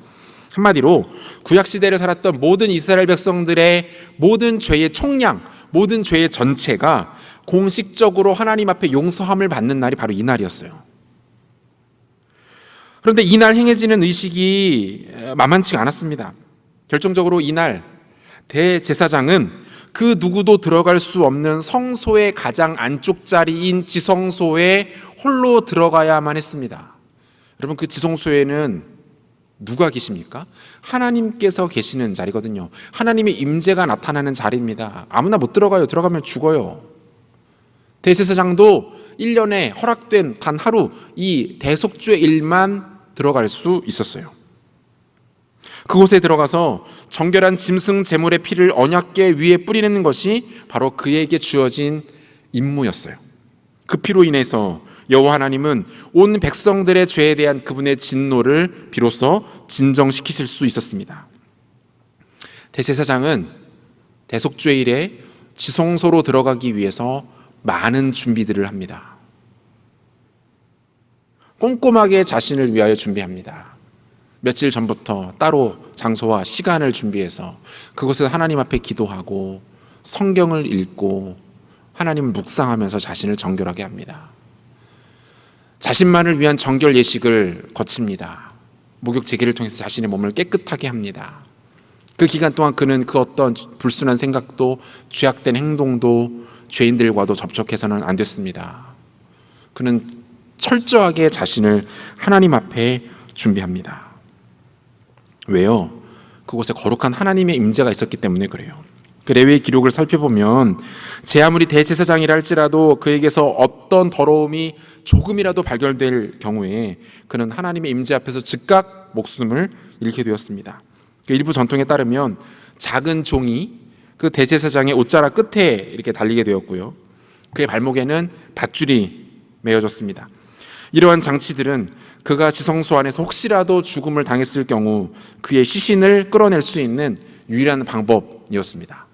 한마디로 구약시대를 살았던 모든 이스라엘 백성들의 모든 죄의 총량, 모든 죄의 전체가 공식적으로 하나님 앞에 용서함을 받는 날이 바로 이 날이었어요. 그런데 이날 행해지는 의식이 만만치가 않았습니다. 결정적으로 이날 대제사장은 그 누구도 들어갈 수 없는 성소의 가장 안쪽 자리인 지성소에 홀로 들어가야만 했습니다. 여러분, 그 지성소에는 누가 계십니까? 하나님께서 계시는 자리거든요. 하나님의 임재가 나타나는 자리입니다. 아무나 못 들어가요. 들어가면 죽어요. 대제사장도 1년에 허락된 단 하루 이 대속죄일만 들어갈 수 있었어요. 그곳에 들어가서 정결한 짐승 제물의 피를 언약궤 위에 뿌리는 것이 바로 그에게 주어진 임무였어요. 그 피로 인해서 여호와 하나님은 온 백성들의 죄에 대한 그분의 진노를 비로소 진정시키실 수 있었습니다. 대제사장은 대속죄일에 지성소로 들어가기 위해서 많은 준비들을 합니다. 꼼꼼하게 자신을 위하여 준비합니다. 며칠 전부터 따로 장소와 시간을 준비해서 그곳에서 하나님 앞에 기도하고 성경을 읽고 하나님을 묵상하면서 자신을 정결하게 합니다. 자신만을 위한 정결 예식을 거칩니다. 목욕 제기를 통해서 자신의 몸을 깨끗하게 합니다. 그 기간 동안 그는 그 어떤 불순한 생각도 죄악된 행동도 죄인들과도 접촉해서는 안 됐습니다. 그는 철저하게 자신을 하나님 앞에 준비합니다. 왜요? 그곳에 거룩한 하나님의 임재가 있었기 때문에 그래요. 그 레위의 기록을 살펴보면 제 아무리 대제사장이라 할지라도 그에게서 어떤 더러움이 조금이라도 발견될 경우에 그는 하나님의 임재 앞에서 즉각 목숨을 잃게 되었습니다. 일부 전통에 따르면 작은 종이 그 대제사장의 옷자락 끝에 이렇게 달리게 되었고요. 그의 발목에는 밧줄이 매어졌습니다. 이러한 장치들은 그가 지성소 안에서 혹시라도 죽음을 당했을 경우 그의 시신을 끌어낼 수 있는 유일한 방법이었습니다.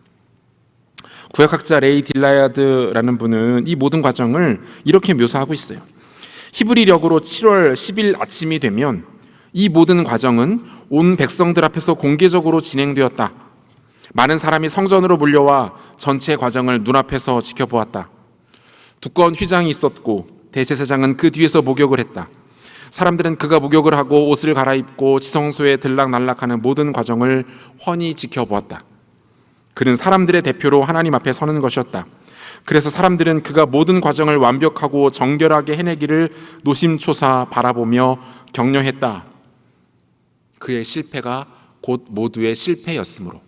구약학자 레이 딜라야드라는 분은 이 모든 과정을 이렇게 묘사하고 있어요. 히브리력으로 7월 10일 아침이 되면 이 모든 과정은 온 백성들 앞에서 공개적으로 진행되었다. 많은 사람이 성전으로 몰려와 전체 과정을 눈앞에서 지켜보았다. 두꺼운 휘장이 있었고 대제사장은 그 뒤에서 목욕을 했다. 사람들은 그가 목욕을 하고 옷을 갈아입고 지성소에 들락날락하는 모든 과정을 훤히 지켜보았다. 그는 사람들의 대표로 하나님 앞에 서는 것이었다. 그래서 사람들은 그가 모든 과정을 완벽하고 정결하게 해내기를 노심초사 바라보며 격려했다. 그의 실패가 곧 모두의 실패였으므로.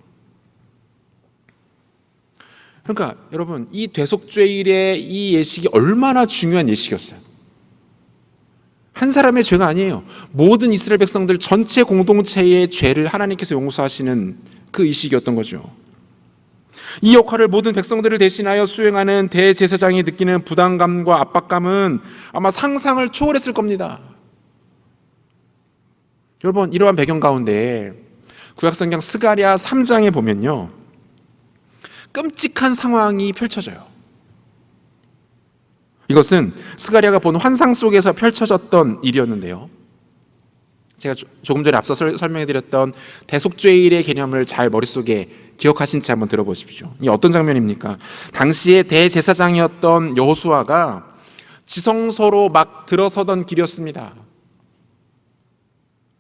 그러니까 여러분, 이 대속죄일의 이 예식이 얼마나 중요한 예식이었어요. 한 사람의 죄가 아니에요. 모든 이스라엘 백성들 전체 공동체의 죄를 하나님께서 용서하시는 그 의식이었던 거죠. 이 역할을 모든 백성들을 대신하여 수행하는 대제사장이 느끼는 부담감과 압박감은 아마 상상을 초월했을 겁니다. 여러분, 이러한 배경 가운데 구약성경 스가랴 3장에 보면요, 끔찍한 상황이 펼쳐져요. 이것은 스가랴가 본 환상 속에서 펼쳐졌던 일이었는데요, 제가 조금 전에 앞서 설명해드렸던 대속죄일의 개념을 잘 머릿속에 기억하신지 한번 들어보십시오. 이게 어떤 장면입니까? 당시에 대제사장이었던 여호수아가 지성소로 막 들어서던 길이었습니다.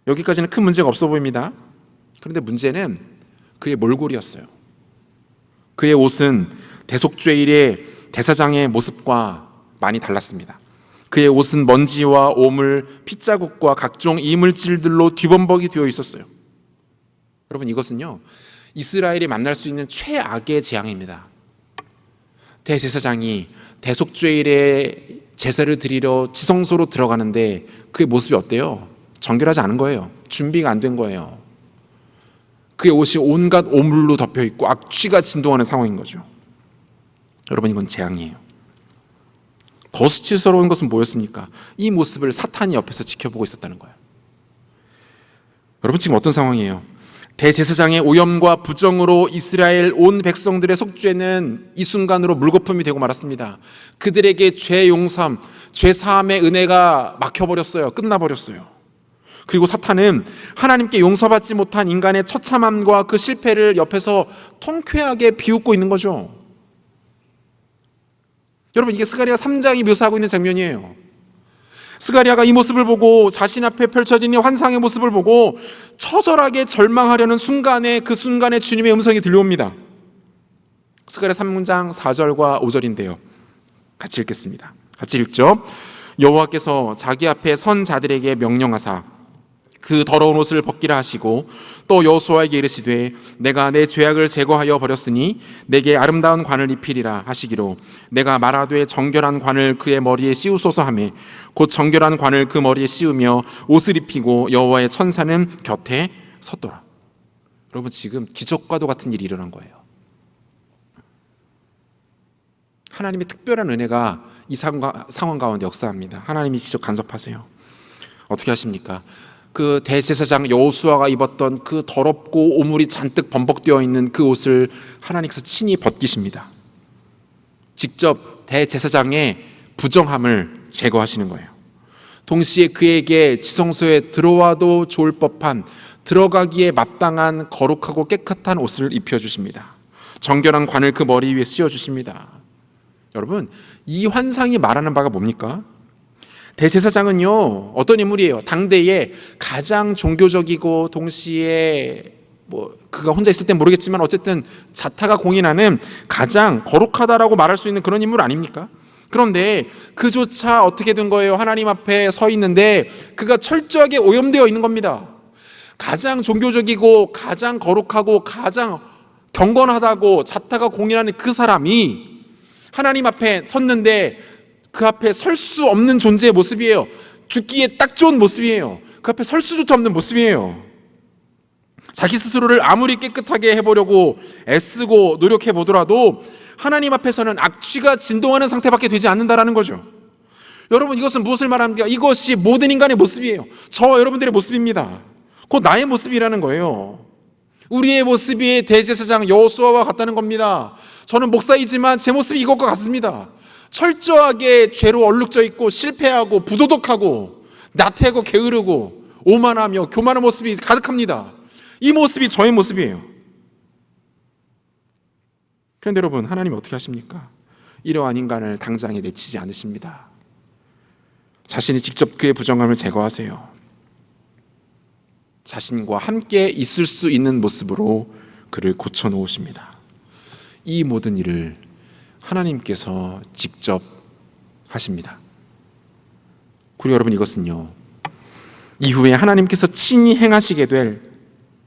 여기까지는 큰 문제가 없어 보입니다. 그런데 문제는 그의 몰골이었어요. 그의 옷은 대속죄일의 대사장의 모습과 많이 달랐습니다. 그의 옷은 먼지와 오물, 핏자국과 각종 이물질들로 뒤범벅이 되어 있었어요. 여러분, 이것은요, 이스라엘이 만날 수 있는 최악의 재앙입니다. 대제사장이 대속죄일에 제사를 드리러 지성소로 들어가는데 그의 모습이 어때요? 정결하지 않은 거예요. 준비가 안 된 거예요. 그의 옷이 온갖 오물로 덮여 있고 악취가 진동하는 상황인 거죠. 여러분, 이건 재앙이에요. 더 수치스러운 것은 뭐였습니까? 이 모습을 사탄이 옆에서 지켜보고 있었다는 거예요. 여러분, 지금 어떤 상황이에요? 대제사장의 오염과 부정으로 이스라엘 온 백성들의 속죄는 이 순간으로 물거품이 되고 말았습니다. 그들에게 죄 용서함, 죄 사함의 은혜가 막혀버렸어요. 끝나버렸어요. 그리고 사탄은 하나님께 용서받지 못한 인간의 처참함과 그 실패를 옆에서 통쾌하게 비웃고 있는 거죠. 여러분, 이게 스가랴 3장이 묘사하고 있는 장면이에요. 스가랴가 이 모습을 보고, 자신 앞에 펼쳐진 이 환상의 모습을 보고 처절하게 절망하려는 순간에, 그 순간에 주님의 음성이 들려옵니다. 스가랴 3장 4절과 5절인데요. 같이 읽겠습니다. 같이 읽죠. 여호와께서 자기 앞에 선 자들에게 명령하사 그 더러운 옷을 벗기라 하시고, 또 여호수아에게 이르시되 내가 내 죄악을 제거하여 버렸으니 내게 아름다운 관을 입히리라 하시기로, 내가 말하되 정결한 관을 그의 머리에 씌우소서 하매 곧 정결한 관을 그 머리에 씌우며 옷을 입히고 여호와의 천사는 곁에 섰더라. 여러분, 지금 기적과도 같은 일이 일어난 거예요. 하나님의 특별한 은혜가 이 상황 가운데 역사합니다. 하나님이 직접 간섭하세요. 어떻게 하십니까? 그 대제사장 여호수아가 입었던 그 더럽고 오물이 잔뜩 범벅되어 있는 그 옷을 하나님께서 친히 벗기십니다. 직접 대제사장의 부정함을 제거하시는 거예요. 동시에 그에게 지성소에 들어와도 좋을 법한, 들어가기에 마땅한 거룩하고 깨끗한 옷을 입혀주십니다. 정결한 관을 그 머리 위에 씌워주십니다. 여러분, 이 환상이 말하는 바가 뭡니까? 대제사장은요, 어떤 인물이에요? 당대에 가장 종교적이고 동시에 그가 혼자 있을 땐 모르겠지만 어쨌든 자타가 공인하는 가장 거룩하다라고 말할 수 있는 그런 인물 아닙니까? 그런데 그조차 어떻게 된 거예요? 하나님 앞에 서 있는데 그가 철저하게 오염되어 있는 겁니다. 가장 종교적이고 가장 거룩하고 가장 경건하다고 자타가 공인하는 그 사람이 하나님 앞에 섰는데 그 앞에 설 수 없는 존재의 모습이에요. 죽기에 딱 좋은 모습이에요. 그 앞에 설 수조차 없는 모습이에요. 자기 스스로를 아무리 깨끗하게 해보려고 애쓰고 노력해 보더라도 하나님 앞에서는 악취가 진동하는 상태밖에 되지 않는다라는 거죠. 여러분, 이것은 무엇을 말합니까? 이것이 모든 인간의 모습이에요. 저와 여러분들의 모습입니다. 곧 나의 모습이라는 거예요. 우리의 모습이 대제사장 여호수아와 같다는 겁니다. 저는 목사이지만 제 모습이 이것과 같습니다. 철저하게 죄로 얼룩져 있고 실패하고 부도덕하고 나태하고 게으르고 오만하며 교만한 모습이 가득합니다. 이 모습이 저의 모습이에요. 그런데 여러분, 하나님이 어떻게 하십니까? 이러한 인간을 당장에 내치지 않으십니다. 자신이 직접 그의 부정함을 제거하세요. 자신과 함께 있을 수 있는 모습으로 그를 고쳐놓으십니다. 이 모든 일을 하나님께서 직접 하십니다. 그리고 여러분, 이것은요, 이후에 하나님께서 친히 행하시게 될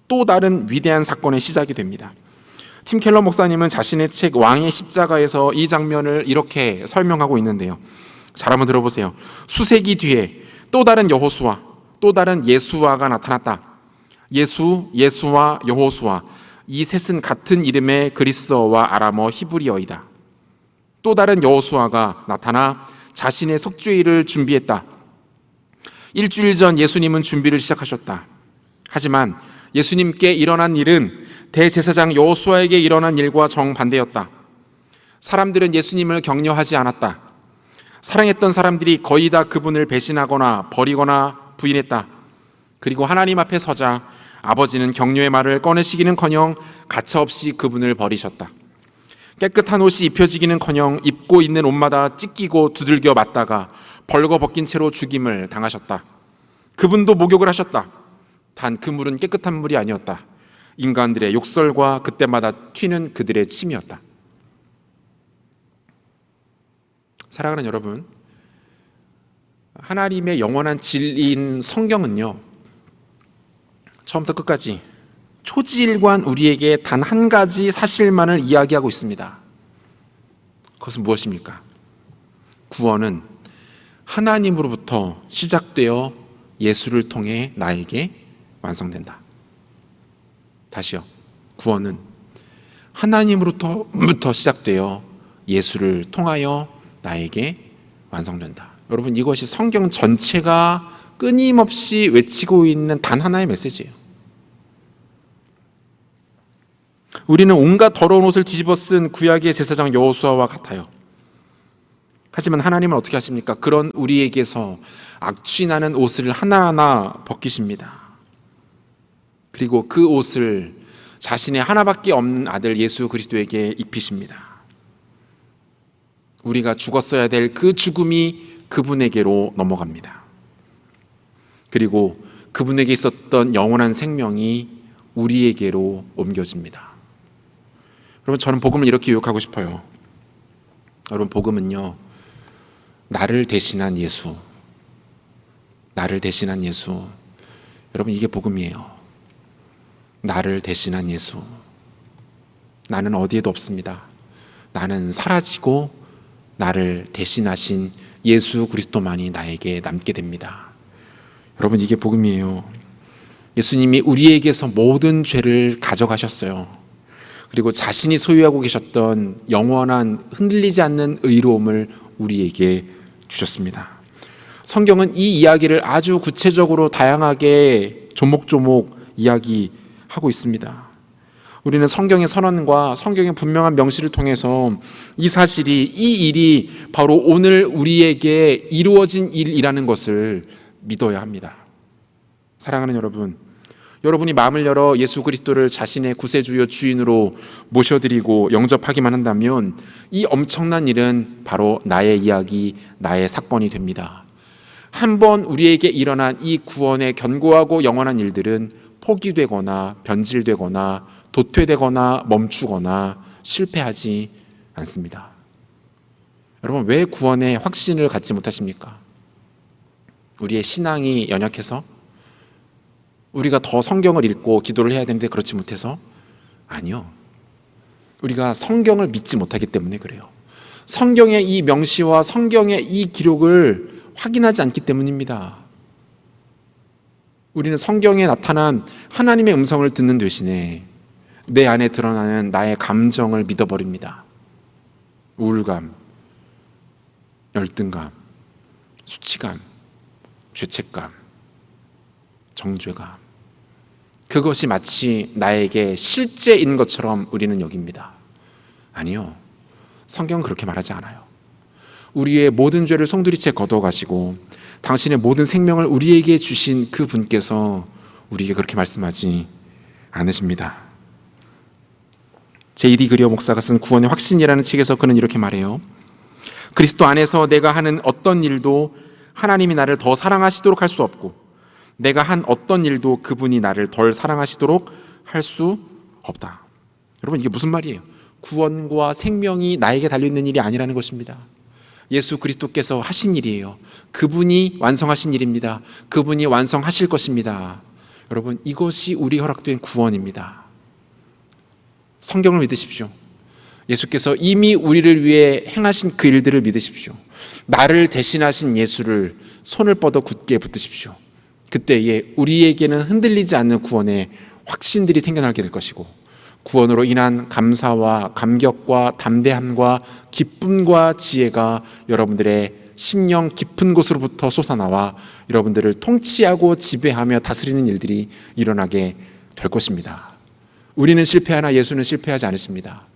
또 다른 위대한 사건의 시작이 됩니다. 팀 켈러 목사님은 자신의 책 왕의 십자가에서 이 장면을 이렇게 설명하고 있는데요. 잘 한번 들어보세요. 수세기 뒤에 또 다른 여호수아, 또 다른 예수아가 나타났다. 예수와 여호수아, 이 셋은 같은 이름의 그리스어와 아람어 히브리어이다. 또 다른 여호수아가 나타나 자신의 속죄일을 준비했다. 일주일 전 예수님은 준비를 시작하셨다. 하지만 예수님께 일어난 일은 대제사장 여호수아에게 일어난 일과 정반대였다. 사람들은 예수님을 격려하지 않았다. 사랑했던 사람들이 거의 다 그분을 배신하거나 버리거나 부인했다. 그리고 하나님 앞에 서자 아버지는 격려의 말을 꺼내시기는커녕 가차없이 그분을 버리셨다. 깨끗한 옷이 입혀지기는커녕 입고 있는 옷마다 찢기고 두들겨 맞다가 벌거벗긴 채로 죽임을 당하셨다. 그분도 목욕을 하셨다. 단 그 물은 깨끗한 물이 아니었다. 인간들의 욕설과 그때마다 튀는 그들의 침이었다. 사랑하는 여러분, 하나님의 영원한 진리인 성경은요, 처음부터 끝까지 초지일관 우리에게 단 한 가지 사실만을 이야기하고 있습니다. 그것은 무엇입니까? 구원은 하나님으로부터 시작되어 예수를 통해 나에게 완성된다. 다시요. 구원은 하나님으로부터 시작되어 예수를 통하여 나에게 완성된다. 여러분, 이것이 성경 전체가 끊임없이 외치고 있는 단 하나의 메시지예요. 우리는 온갖 더러운 옷을 뒤집어 쓴 구약의 제사장 여호수아와 같아요. 하지만 하나님은 어떻게 하십니까? 그런 우리에게서 악취 나는 옷을 하나하나 벗기십니다. 그리고 그 옷을 자신의 하나밖에 없는 아들 예수 그리스도에게 입히십니다. 우리가 죽었어야 될 그 죽음이 그분에게로 넘어갑니다. 그리고 그분에게 있었던 영원한 생명이 우리에게로 옮겨집니다. 여러분, 저는 복음을 이렇게 요약하고 싶어요. 여러분, 복음은요, 나를 대신한 예수, 나를 대신한 예수. 여러분, 이게 복음이에요. 나를 대신한 예수. 나는 어디에도 없습니다. 나는 사라지고 나를 대신하신 예수 그리스도만이 나에게 남게 됩니다. 여러분, 이게 복음이에요. 예수님이 우리에게서 모든 죄를 가져가셨어요. 그리고 자신이 소유하고 계셨던 영원한 흔들리지 않는 의로움을 우리에게 주셨습니다. 성경은 이 이야기를 아주 구체적으로 다양하게 조목조목 이야기하고 있습니다. 우리는 성경의 선언과 성경의 분명한 명시를 통해서 이 사실이, 이 일이 바로 오늘 우리에게 이루어진 일이라는 것을 믿어야 합니다. 사랑하는 여러분, 여러분이 마음을 열어 예수 그리스도를 자신의 구세주요 주인으로 모셔드리고 영접하기만 한다면 이 엄청난 일은 바로 나의 이야기, 나의 사건이 됩니다. 한번 우리에게 일어난 이 구원의 견고하고 영원한 일들은 포기되거나 변질되거나 도태되거나 멈추거나 실패하지 않습니다. 여러분, 왜 구원의 확신을 갖지 못하십니까? 우리의 신앙이 연약해서? 우리가 더 성경을 읽고 기도를 해야 되는데 그렇지 못해서? 아니요. 우리가 성경을 믿지 못하기 때문에 그래요. 성경의 이 명시와 성경의 이 기록을 확인하지 않기 때문입니다. 우리는 성경에 나타난 하나님의 음성을 듣는 대신에 내 안에 드러나는 나의 감정을 믿어버립니다. 우울감, 열등감, 수치감, 죄책감, 정죄감. 그것이 마치 나에게 실제인 것처럼 우리는 여깁니다. 아니요. 성경은 그렇게 말하지 않아요. 우리의 모든 죄를 송두리째 걷어가시고 당신의 모든 생명을 우리에게 주신 그 분께서 우리에게 그렇게 말씀하지 않으십니다. J.D. 그리어 목사가 쓴 구원의 확신이라는 책에서 그는 이렇게 말해요. 그리스도 안에서 내가 하는 어떤 일도 하나님이 나를 더 사랑하시도록 할 수 없고, 내가 한 어떤 일도 그분이 나를 덜 사랑하시도록 할 수 없다. 여러분, 이게 무슨 말이에요? 구원과 생명이 나에게 달려있는 일이 아니라는 것입니다. 예수 그리스도께서 하신 일이에요. 그분이 완성하신 일입니다. 그분이 완성하실 것입니다. 여러분, 이것이 우리 허락된 구원입니다. 성경을 믿으십시오. 예수께서 이미 우리를 위해 행하신 그 일들을 믿으십시오. 나를 대신하신 예수를 손을 뻗어 굳게 붙드십시오. 그때에 우리에게는 흔들리지 않는 구원의 확신들이 생겨나게 될 것이고, 구원으로 인한 감사와 감격과 담대함과 기쁨과 지혜가 여러분들의 심령 깊은 곳으로부터 솟아나와 여러분들을 통치하고 지배하며 다스리는 일들이 일어나게 될 것입니다. 우리는 실패하나 예수는 실패하지 않으십니다.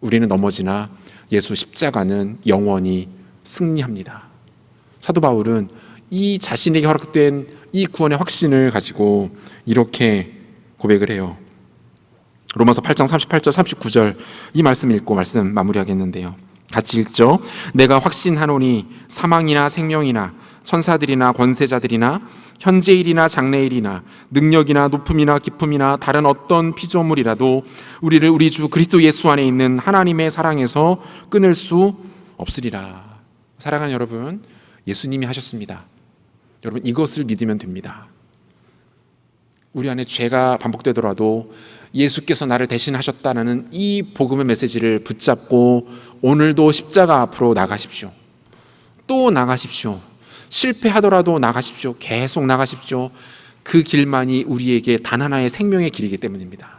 우리는 넘어지나 예수 십자가는 영원히 승리합니다. 사도 바울은 이 자신에게 허락된 이 구원의 확신을 가지고 이렇게 고백을 해요. 로마서 8장 38절 39절 이 말씀 읽고 말씀 마무리하겠는데요. 같이 읽죠. 내가 확신하노니 사망이나 생명이나 천사들이나 권세자들이나 현재일이나 장래일이나 능력이나 높음이나 기쁨이나 다른 어떤 피조물이라도 우리를 우리 주 그리스도 예수 안에 있는 하나님의 사랑에서 끊을 수 없으리라. 사랑하는 여러분, 예수님이 하셨습니다. 여러분, 이것을 믿으면 됩니다. 우리 안에 죄가 반복되더라도 예수께서 나를 대신하셨다는 이 복음의 메시지를 붙잡고 오늘도 십자가 앞으로 나가십시오. 또 나가십시오. 실패하더라도 나가십시오. 계속 나가십시오. 그 길만이 우리에게 단 하나의 생명의 길이기 때문입니다.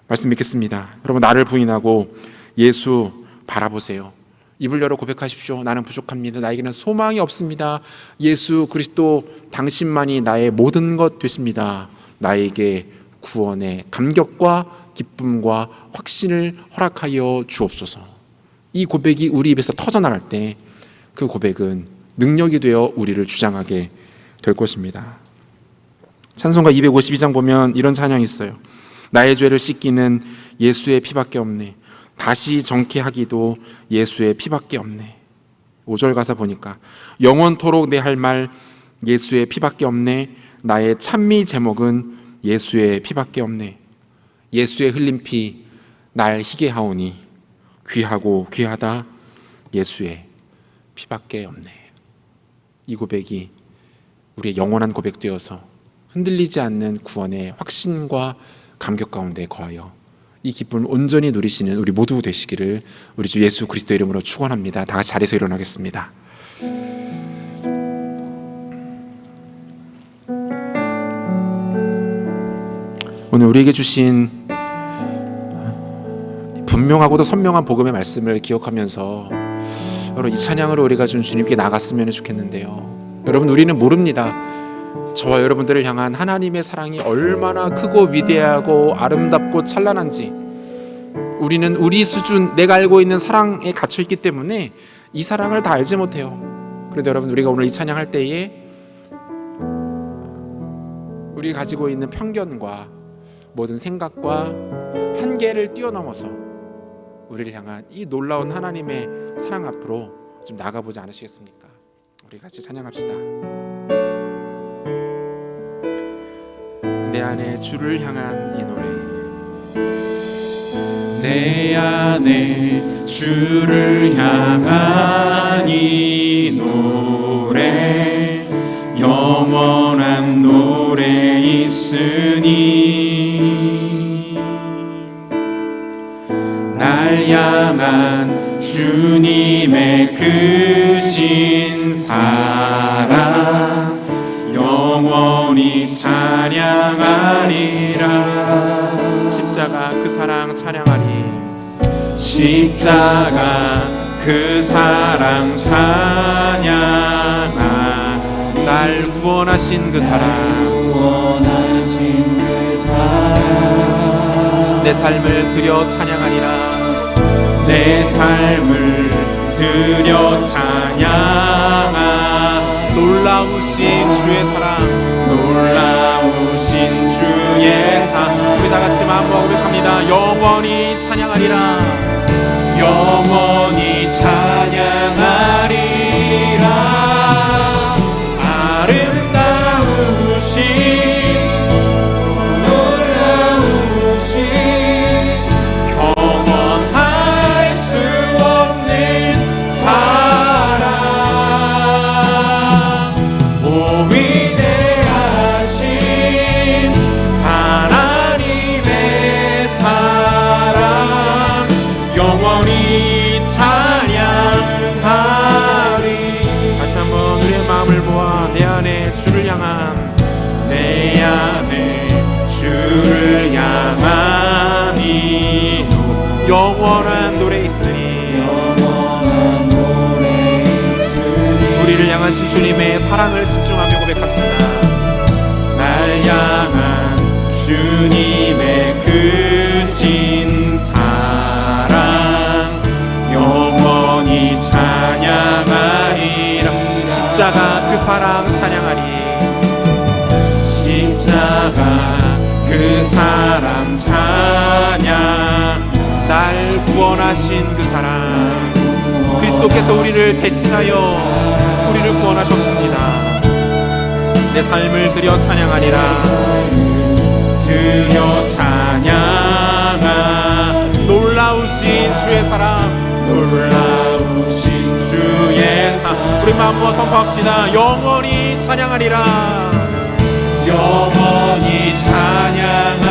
말씀 믿겠습니다. 여러분, 나를 부인하고 예수 바라보세요. 입을 열어 고백하십시오. 나는 부족합니다. 나에게는 소망이 없습니다. 예수 그리스도 당신만이 나의 모든 것 되십니다. 나에게 구원의 감격과 기쁨과 확신을 허락하여 주옵소서. 이 고백이 우리 입에서 터져나갈 때 그 고백은 능력이 되어 우리를 주장하게 될 것입니다. 찬송가 252장 보면 이런 찬양이 있어요. 나의 죄를 씻기는 예수의 피밖에 없네. 다시 정케 하기도 예수의 피밖에 없네. 5절 가사 보니까 영원토록 내 할 말 예수의 피밖에 없네. 나의 찬미 제목은 예수의 피밖에 없네. 예수의 흘린 피 날 희게 하오니 귀하고 귀하다 예수의 피밖에 없네. 이 고백이 우리의 영원한 고백되어서 흔들리지 않는 구원의 확신과 감격 가운데 거하여 이 기쁨을 온전히 누리시는 우리 모두 되시기를 우리 주 예수 그리스도 이름으로 축원합니다. 다 같이 자리에서 일어나겠습니다. 오늘 우리에게 주신 분명하고도 선명한 복음의 말씀을 기억하면서 여러분, 이 찬양으로 우리가 좀 주님께 나갔으면 좋겠는데요. 여러분, 우리는 모릅니다. 저와 여러분들을 향한 하나님의 사랑이 얼마나 크고 위대하고 아름답고 찬란한지. 우리는 우리 수준, 내가 알고 있는 사랑에 갇혀있기 때문에 이 사랑을 다 알지 못해요. 그래도 여러분, 우리가 오늘 이 찬양할 때에 우리가 가지고 있는 편견과 모든 생각과 한계를 뛰어넘어서 우리를 향한 이 놀라운 하나님의 사랑 앞으로 좀 나가보지 않으시겠습니까? 우리 같이 찬양합시다. 내 안에 주를 향한 이 노래. 내 안에 주를 향한 이 노래, 영원한 노래 있으니 날 향한 주님의 크신 사랑 영원히 찬양하리라. 십자가 그 사랑 찬양하리. 십자가 그 사랑 찬양하. 날 구원하신 그 사랑, 구원하신 그 사랑. 내 삶을 드려 찬양하리라. 내 삶을 드려 찬양하. 놀라우신 주의 사랑, 놀라우신 주의 사랑. 우리 다 같이 마음으로 고백합니다. 영원히 찬양하리라. 영원히 찬양하리라. 아름다우신 놀라우신 경험할 수 없는 사랑. 오 위대하신 하나님의 사랑 영원히 찬양하리. 다시 한번 우리의 마음을 모아 내 안에 주를 향한, 내 안에 주를 향한 이 영원한 노래 있으니, 영원한 노래 있으니 우리를 향하신 주님의 사랑을 집중하며 고백합시다. 날 향한 주님의 크신 사랑 영원히 찬양하리라. 십자가 그 사랑 찬양하리. 십자가 그 사랑 찬양. 날 구원하신 그 사랑, 그리스도께서 우리를 대신하여 우리를 구원하셨습니다. 내 삶을 드려 찬양하리라. 드려 찬양하. 놀라우신 주의 사랑, 놀라우신 주의 사랑. 우리 마음 모아 선포합시다. 영원히 찬양하리라. 영원히 찬양하리라.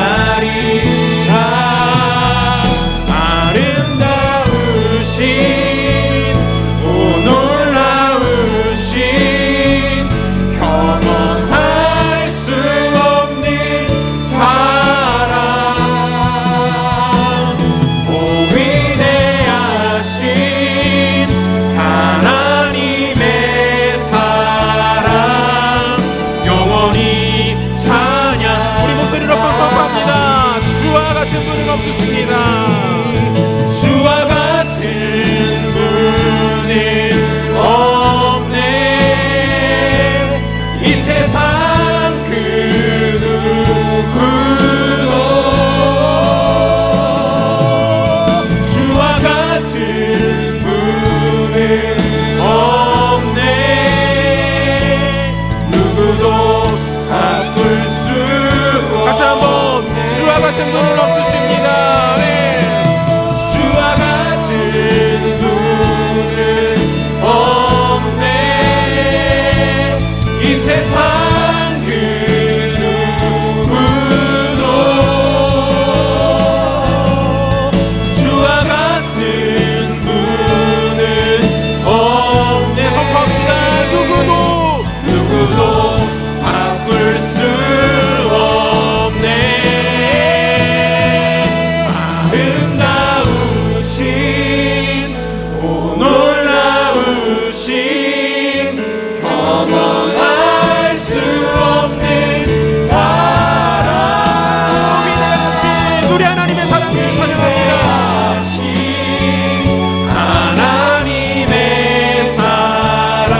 없네. 누구도 바꿀 수 없네. 다시 한번 주와 같은 분은 없으십니다. 네. 주와 같은 분은 없네. 이 세상 그 누구도 주와 같은 분은 없네. 선포합시다. 누구도 바꿀 수 없네. 아름다우신 오 놀라우신 경험할 수 없는 사랑. 위대하신 우리 하나님의 사랑을 찬양합니다. 하나님의 사랑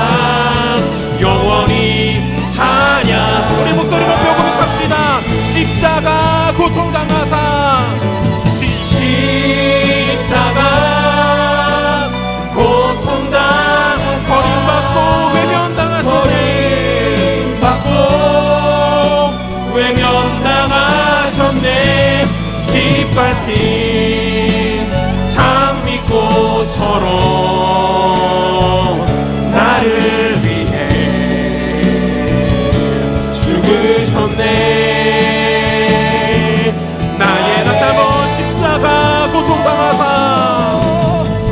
영원히 사냐. 우리 목소리 높여 고백합시다. 십자가 고통당하사 십자가 고통당하사 버림받고 외면당하시네. 버림받고 외면당하셨네. 짓밟힌 장미꽃처럼 나를 위해 죽으셨네. 나의 다시 한번 십자가 고통당하사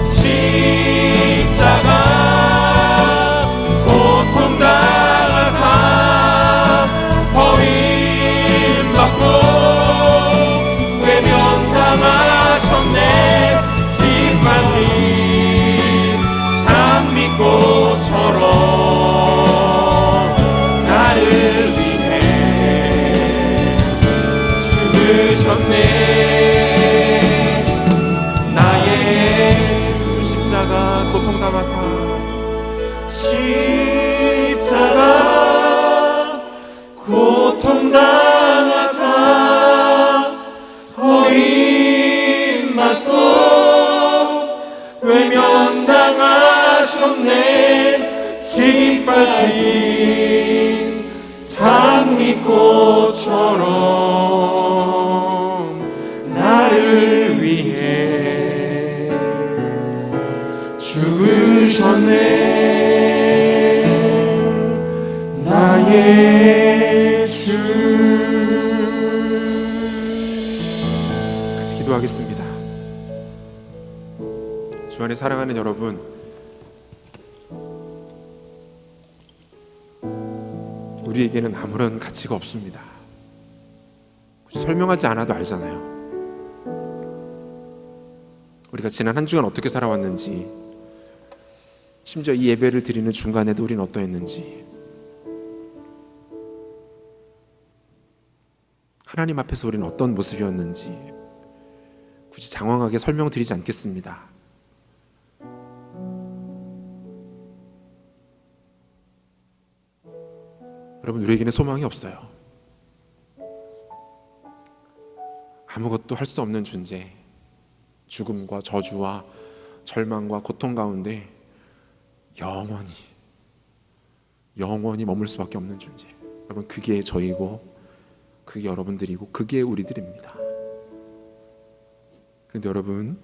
십자가 고통당하사 버림받고 외면당하셨네. 짓밟힌 장미꽃처럼 나를 위해 죽으셨네. 나의 십자가 고통당하사 십자가 고통당하사 버림받고 외면당하셨네. 짓밟힌 장미꽃처럼 나를 위해 죽으셨네. 나의 주. 같이 기도하겠습니다. 주 안에 사랑하는 여러분, 우리에게는 아무런 가치가 없습니다. 굳이 설명하지 않아도 알잖아요. 우리가 지난 한 주간 어떻게 살아왔는지, 심지어 이 예배를 드리는 중간에도 우리는 어떠했는지, 하나님 앞에서 우리는 어떤 모습이었는지 굳이 장황하게 설명드리지 않겠습니다. 여러분, 우리에게는 소망이 없어요. 아무것도 할 수 없는 존재, 죽음과 저주와 절망과 고통 가운데 영원히 머물 수밖에 없는 존재. 여러분, 그게 저희고 그게 여러분들이고 그게 우리들입니다. 그런데 여러분,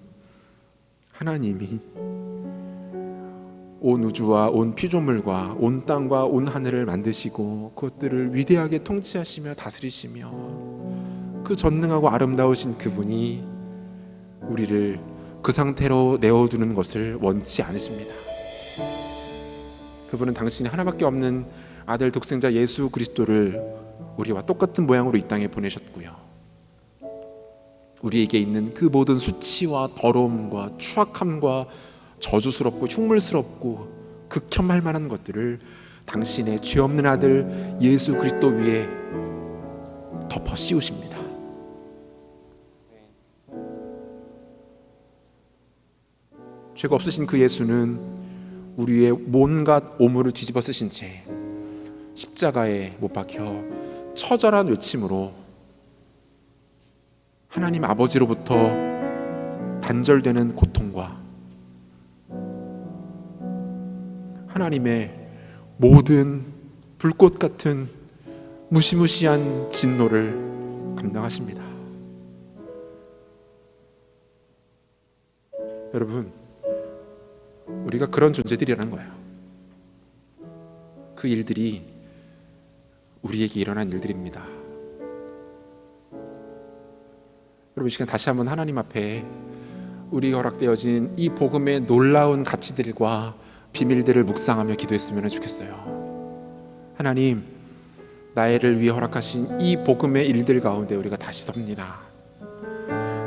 하나님이 온 우주와 온 피조물과 온 땅과 온 하늘을 만드시고 그것들을 위대하게 통치하시며 다스리시며 그 전능하고 아름다우신 그분이 우리를 그 상태로 내어두는 것을 원치 않으십니다. 그분은 당신이 하나밖에 없는 아들 독생자 예수 그리스도를 우리와 똑같은 모양으로 이 땅에 보내셨고요, 우리에게 있는 그 모든 수치와 더러움과 추악함과 저주스럽고 흉물스럽고 극혐할 만한 것들을 당신의 죄 없는 아들 예수 그리스도 위에 덮어 씌우십니다. 죄가 없으신 그 예수는 우리의 온갖 오물을 뒤집어 쓰신 채 십자가에 못 박혀 처절한 외침으로 하나님 아버지로부터 단절되는 고통과 하나님의 모든 불꽃 같은 무시무시한 진노를 감당하십니다. 여러분, 우리가 그런 존재들이라는 거예요. 그 일들이 우리에게 일어난 일들입니다. 여러분, 이 시간 다시 한번 하나님 앞에 우리가 허락되어진 이 복음의 놀라운 가치들과 비밀들을 묵상하며 기도했으면 좋겠어요. 하나님, 나를 위해 허락하신 이 복음의 일들 가운데 우리가 다시 섭니다.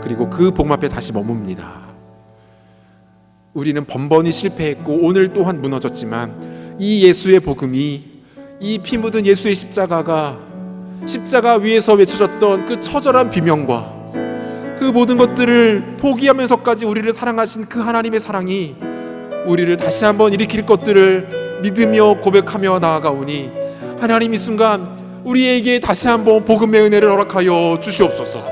그리고 그 복음 앞에 다시 머뭅니다. 우리는 번번이 실패했고 오늘 또한 무너졌지만 이 예수의 복음이, 이 피 묻은 예수의 십자가 위에서 외쳐졌던 그 처절한 비명과 그 모든 것들을 포기하면서까지 우리를 사랑하신 그 하나님의 사랑이 우리를 다시 한번 일으킬 것들을 믿으며 고백하며 나아가오니, 하나님 이 순간 우리에게 다시 한번 복음의 은혜를 허락하여 주시옵소서.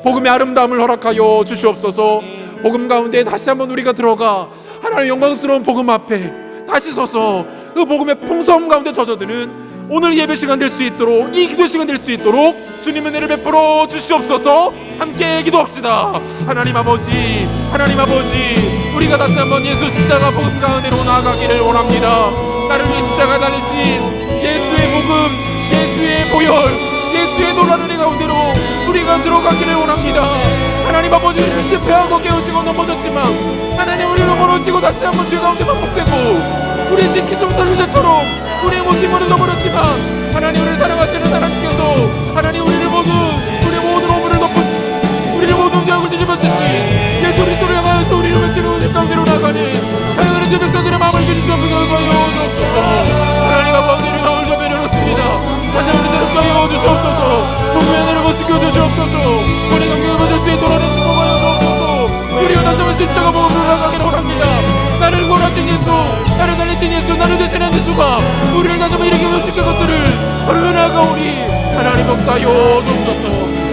복음의 아름다움을 허락하여 주시옵소서. 복음 가운데 다시 한번 우리가 들어가 하나님의 영광스러운 복음 앞에 다시 서서 그 복음의 풍성함 가운데 젖어드는 오늘 예배 시간 될 수 있도록, 이 기도 시간 될 수 있도록 주님 은혜를 베풀어 주시옵소서. 함께 기도합시다. 하나님 아버지, 우리가 다시 한번 예수 십자가 복음 가운데로 나아가기를 원합니다. 나를 위해 십자가 달리신 예수의 복음, 예수의 보혈, 예수의 놀라운 은혜 가운데로 우리가 들어가기를 원합니다. 하나님 아버지, 우리는 실패하고 깨어지고 넘어졌지만 하나님, 우리는 멀어지고 다시 한번 죄 가운데 반복되고 우리 지키지 못할 문제처럼 우리의 모습이 멀어졌지만 하나님, 우리를 사랑하시는 하나님께서 하나님, 우리의 모든 오물을 덮으시고 우리의 모든 죄악을 뒤집어쓰신 예수 그리스도를 향하여서 우리를 외치는 은혜 가운데로 나가니 하나님, 주 백성들의 마음을 주시옵소서. 하나님 아버지, 우리가 오늘 좀 내려놓습니다. 다시 한번 새롭게 하여 주시옵소서. 복음의 은혜를 못 지켜주시옵소서. 우리 감격을 받을 수 있도록 축복하여 주옵소서. 우리가 다시 한번 십자가 복음으로 나가기를 원합니다. 나를 구원하신 예수, 나를 달리신 예수, 나를 대신한 예수가 우리를 다시 한번 일으켜 주실 것들을 얼마나가오니 하나님 역사하여 주옵소서.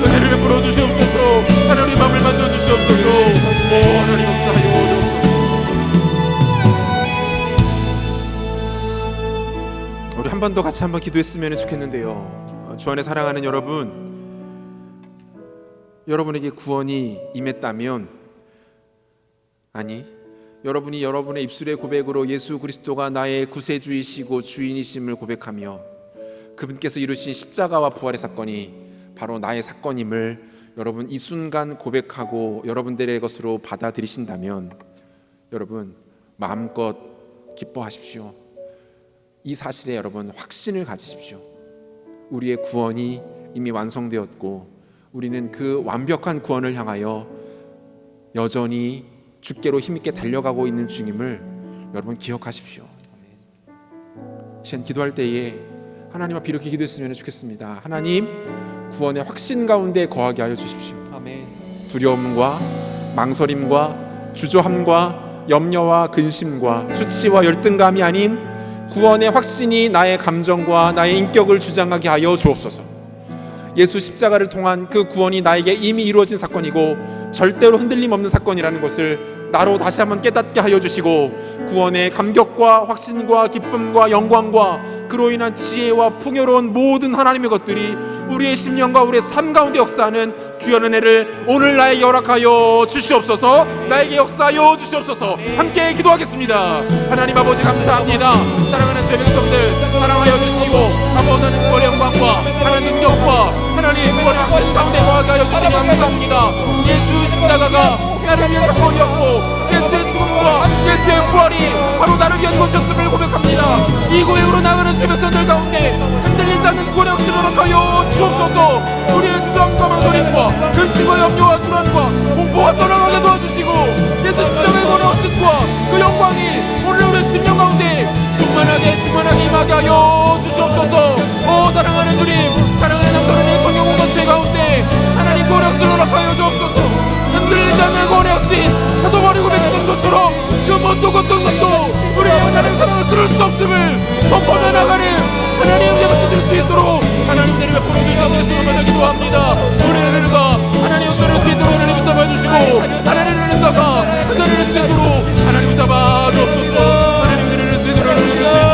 은혜를 베풀어 주시옵소서. 하나님 마음을 만져 주시옵소서. 오, 하나님 역사하여 주옵소서. 우리 한 번 더 같이 한번 기도했으면 좋겠는데요. 주 안에 사랑하는 여러분에게 구원이 임했다면, 아니, 여러분이 여러분의 입술의 고백으로 예수 그리스도가 나의 구세주이시고 주인이심을 고백하며 그분께서 이루신 십자가와 부활의 사건이 바로 나의 사건임을 여러분 이 순간 고백하고 여러분들의 것으로 받아들이신다면, 여러분 마음껏 기뻐하십시오. 이 사실에 여러분 확신을 가지십시오. 우리의 구원이 이미 완성되었고 우리는 그 완벽한 구원을 향하여 여전히 주께로 힘있게 달려가고 있는 중임을 여러분 기억하십시오. 시간 기도할 때에 하나님 앞에 이렇게 기도했으면 좋겠습니다. 하나님, 구원의 확신 가운데 거하게 하여 주십시오. 두려움과 망설임과 주저함과 염려와 근심과 수치와 열등감이 아닌 구원의 확신이 나의 감정과 나의 인격을 주장하게 하여 주옵소서. 예수 십자가를 통한 그 구원이 나에게 이미 이루어진 사건이고 절대로 흔들림 없는 사건이라는 것을 나로 다시 한번 깨닫게 하여 주시고, 구원의 감격과 확신과 기쁨과 영광과 그로 인한 지혜와 풍요로운 모든 하나님의 것들이 우리의 심령과 우리의 삶 가운데 역사하는 귀한 은혜를 오늘 나에게 허락하여 주시옵소서. 나에게 역사하여 주시옵소서. 함께 기도하겠습니다. 하나님 아버지, 감사합니다. 사랑하는 제 백성들 사랑하여 주시고 아버지는 구원의 영광과 하나님 능력과 하나님 구원의 확신 가운데 거하게 하여 주시니 감사합니다. 예수 십자가가 나를 위한 사건이었고 예수의 죽음과 예수의 부활이 바로 나를 위한 것이었음을 고백합니다. 이 고백으로 나가는 제 백성들 가운데 흔들리지 않는 구원의 확신을 허락하여 주옵소서. 우리의 주저함과 망설임과 근심과 염려와 불안과 공포가 떠나가게 도와주시고 예수 십자가의 구원의 확신과 그 영광이 오늘 우리의 심령 가운데 충만하게 임하게 하여 주시옵소서. 오, 사랑하는 주님, 사랑하는 남서른의 성경 공동체 가운데 하나님 구원의 확신을 허락하여 주옵소서. 흔들리지 않는 구원의 확신, 나도 버리고 맺던 것처럼 그 못도 걷던 것도 우리의 하나님의 사랑을 끊을 수 없음을 선포하며 나가는 하나님의 예배를 드릴 수 있도록 하나님 내리며 보내주셔서 예수님을 기도합니다. 우리의 은혜가 하나님의 은혜를 수 있도록 하나님을 잡아주시고 하나님의 은혜가 흔들릴 수 있도록 하나님을 잡아주옵소서. 하나님의 은혜를 수 있도록 하나님을 수 있도록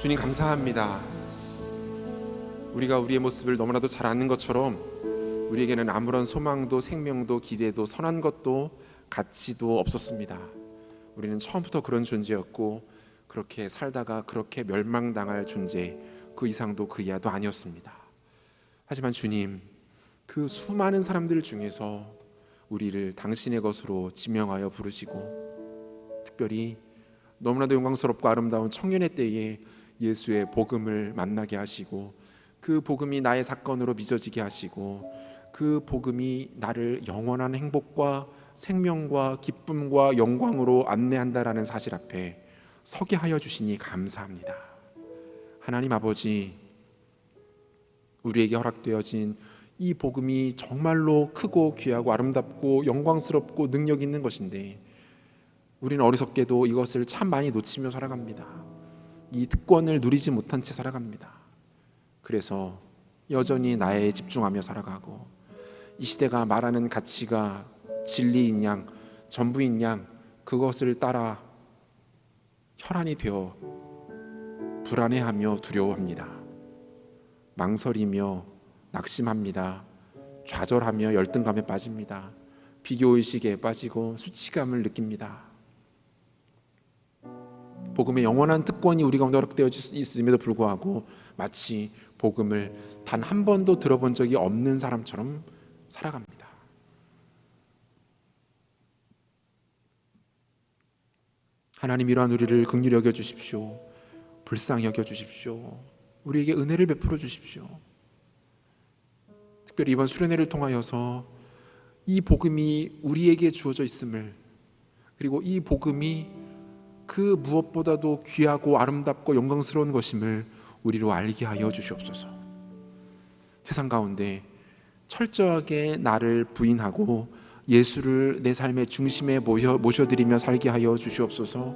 주님 감사합니다. 우리가 우리의 모습을 너무나도 잘 아는 것처럼 우리에게는 아무런 소망도 생명도 기대도 선한 것도 가치도 없었습니다. 우리는 처음부터 그런 존재였고 그렇게 살다가 그렇게 멸망당할 존재, 그 이상도 그 이하도 아니었습니다. 하지만 주님, 그 수많은 사람들 중에서 우리를 당신의 것으로 지명하여 부르시고 특별히 너무나도 영광스럽고 아름다운 청년의 때에 예수의 복음을 만나게 하시고 그 복음이 나의 사건으로 빚어지게 하시고 그 복음이 나를 영원한 행복과 생명과 기쁨과 영광으로 안내한다라는 사실 앞에 서게 하여 주시니 감사합니다. 하나님 아버지, 우리에게 허락되어진 이 복음이 정말로 크고 귀하고 아름답고 영광스럽고 능력 있는 것인데 우리는 어리석게도 이것을 참 많이 놓치며 살아갑니다. 이 특권을 누리지 못한 채 살아갑니다. 그래서 여전히 나에 집중하며 살아가고 이 시대가 말하는 가치가 진리인 양, 전부인 양 그것을 따라 혈안이 되어 불안해하며 두려워합니다. 망설이며 낙심합니다. 좌절하며 열등감에 빠집니다. 비교의식에 빠지고 수치감을 느낍니다. 복음의 영원한 특권이 우리 가운데 허락되어 있음에도 불구하고 마치 복음을 단 한 번도 들어본 적이 없는 사람처럼 살아갑니다. 하나님, 이러한 우리를 긍휼히 여겨 주십시오. 불쌍히 여겨 주십시오. 우리에게 은혜를 베풀어 주십시오. 특별히 이번 수련회를 통하여서 이 복음이 우리에게 주어져 있음을, 그리고 이 복음이 그 무엇보다도 귀하고 아름답고 영광스러운 것임을 우리로 알게 하여 주시옵소서. 세상 가운데 철저하게 나를 부인하고 예수를 내 삶의 중심에 모셔드리며 살게 하여 주시옵소서.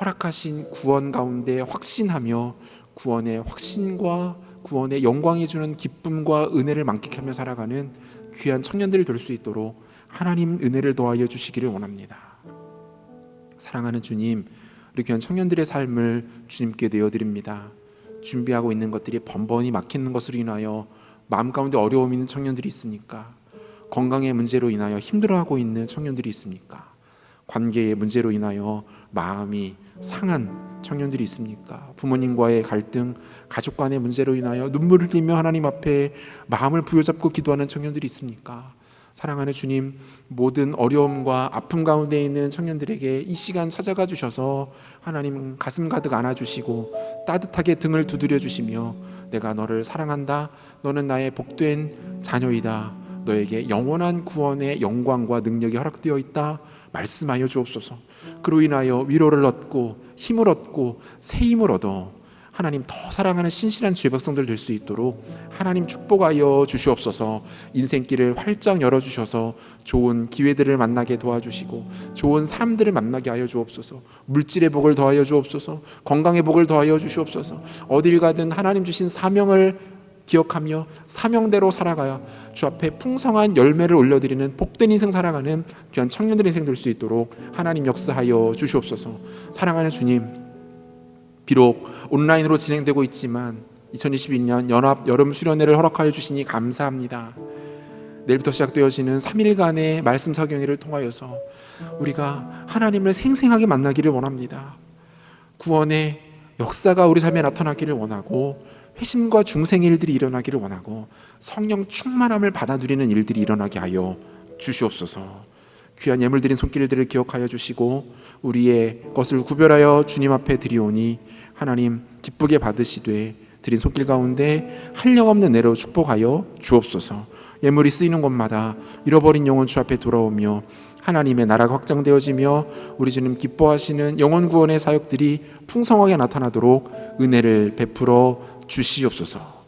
허락하신 구원 가운데 확신하며 구원의 확신과 구원의 영광이 주는 기쁨과 은혜를 만끽하며 살아가는 귀한 청년들이 될 수 있도록 하나님 은혜를 더하여 주시기를 원합니다. 사랑하는 주님, 우리 귀한 청년들의 삶을 주님께 내어드립니다. 준비하고 있는 것들이 번번이 막히는 것으로 인하여 마음 가운데 어려움이 있는 청년들이 있습니까? 건강의 문제로 인하여 힘들어하고 있는 청년들이 있습니까? 관계의 문제로 인하여 마음이 상한 청년들이 있습니까? 부모님과의 갈등, 가족 간의 문제로 인하여 눈물을 흘리며 하나님 앞에 마음을 부여잡고 기도하는 청년들이 있습니까? 사랑하는 주님, 모든 어려움과 아픔 가운데 있는 청년들에게 이 시간 찾아가 주셔서 하나님 가슴 가득 안아주시고 따뜻하게 등을 두드려 주시며 내가 너를 사랑한다, 너는 나의 복된 자녀이다, 너에게 영원한 구원의 영광과 능력이 허락되어 있다 말씀하여 주옵소서. 그로 인하여 위로를 얻고 힘을 얻고 새 힘을 얻어 하나님 더 사랑하는 신실한 주의 백성들 될 수 있도록 하나님 축복하여 주시옵소서. 인생길을 활짝 열어주셔서 좋은 기회들을 만나게 도와주시고 좋은 사람들을 만나게 하여 주옵소서. 물질의 복을 더하여 주옵소서. 건강의 복을 더하여 주시옵소서. 어딜 가든 하나님 주신 사명을 기억하며 사명대로 살아가야 주 앞에 풍성한 열매를 올려드리는 복된 인생 살아가는 귀한 청년들의 인생 될 수 있도록 하나님 역사하여 주시옵소서. 사랑하는 주님, 비록 온라인으로 진행되고 있지만 2022년 연합 여름 수련회를 허락하여 주시니 감사합니다. 내일부터 시작되어지는 3일간의 말씀 사경회를 통하여서 우리가 하나님을 생생하게 만나기를 원합니다. 구원의 역사가 우리 삶에 나타나기를 원하고 회심과 중생의 일들이 일어나기를 원하고 성령 충만함을 받아들이는 일들이 일어나게 하여 주시옵소서. 귀한 예물 드린 손길들을 기억하여 주시고 우리의 것을 구별하여 주님 앞에 드리오니 하나님 기쁘게 받으시되 드린 손길 가운데 한량없는 은혜로 축복하여 주옵소서. 예물이 쓰이는 곳마다 잃어버린 영혼 주 앞에 돌아오며 하나님의 나라가 확장되어지며 우리 주님 기뻐하시는 영혼 구원의 사역들이 풍성하게 나타나도록 은혜를 베풀어 주시옵소서.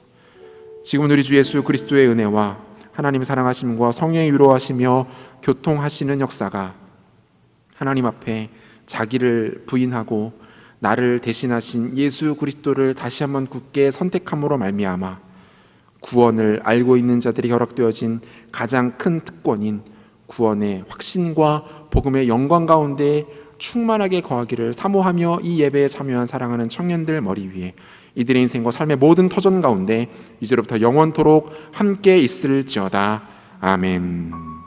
지금은 우리 주 예수 그리스도의 은혜와 하나님의 사랑하심과 성령의 위로하시며 교통하시는 역사가 하나님 앞에 자기를 부인하고 나를 대신하신 예수 그리스도를 다시 한번 굳게 선택함으로 말미암아 구원을 알고 있는 자들이 허락되어진 가장 큰 특권인 구원의 확신과 복음의 영광 가운데 충만하게 거하기를 사모하며 이 예배에 참여한 사랑하는 청년들 머리 위에 이들의 인생과 삶의 모든 터전 가운데 이제로부터 영원토록 함께 있을지어다. 아멘.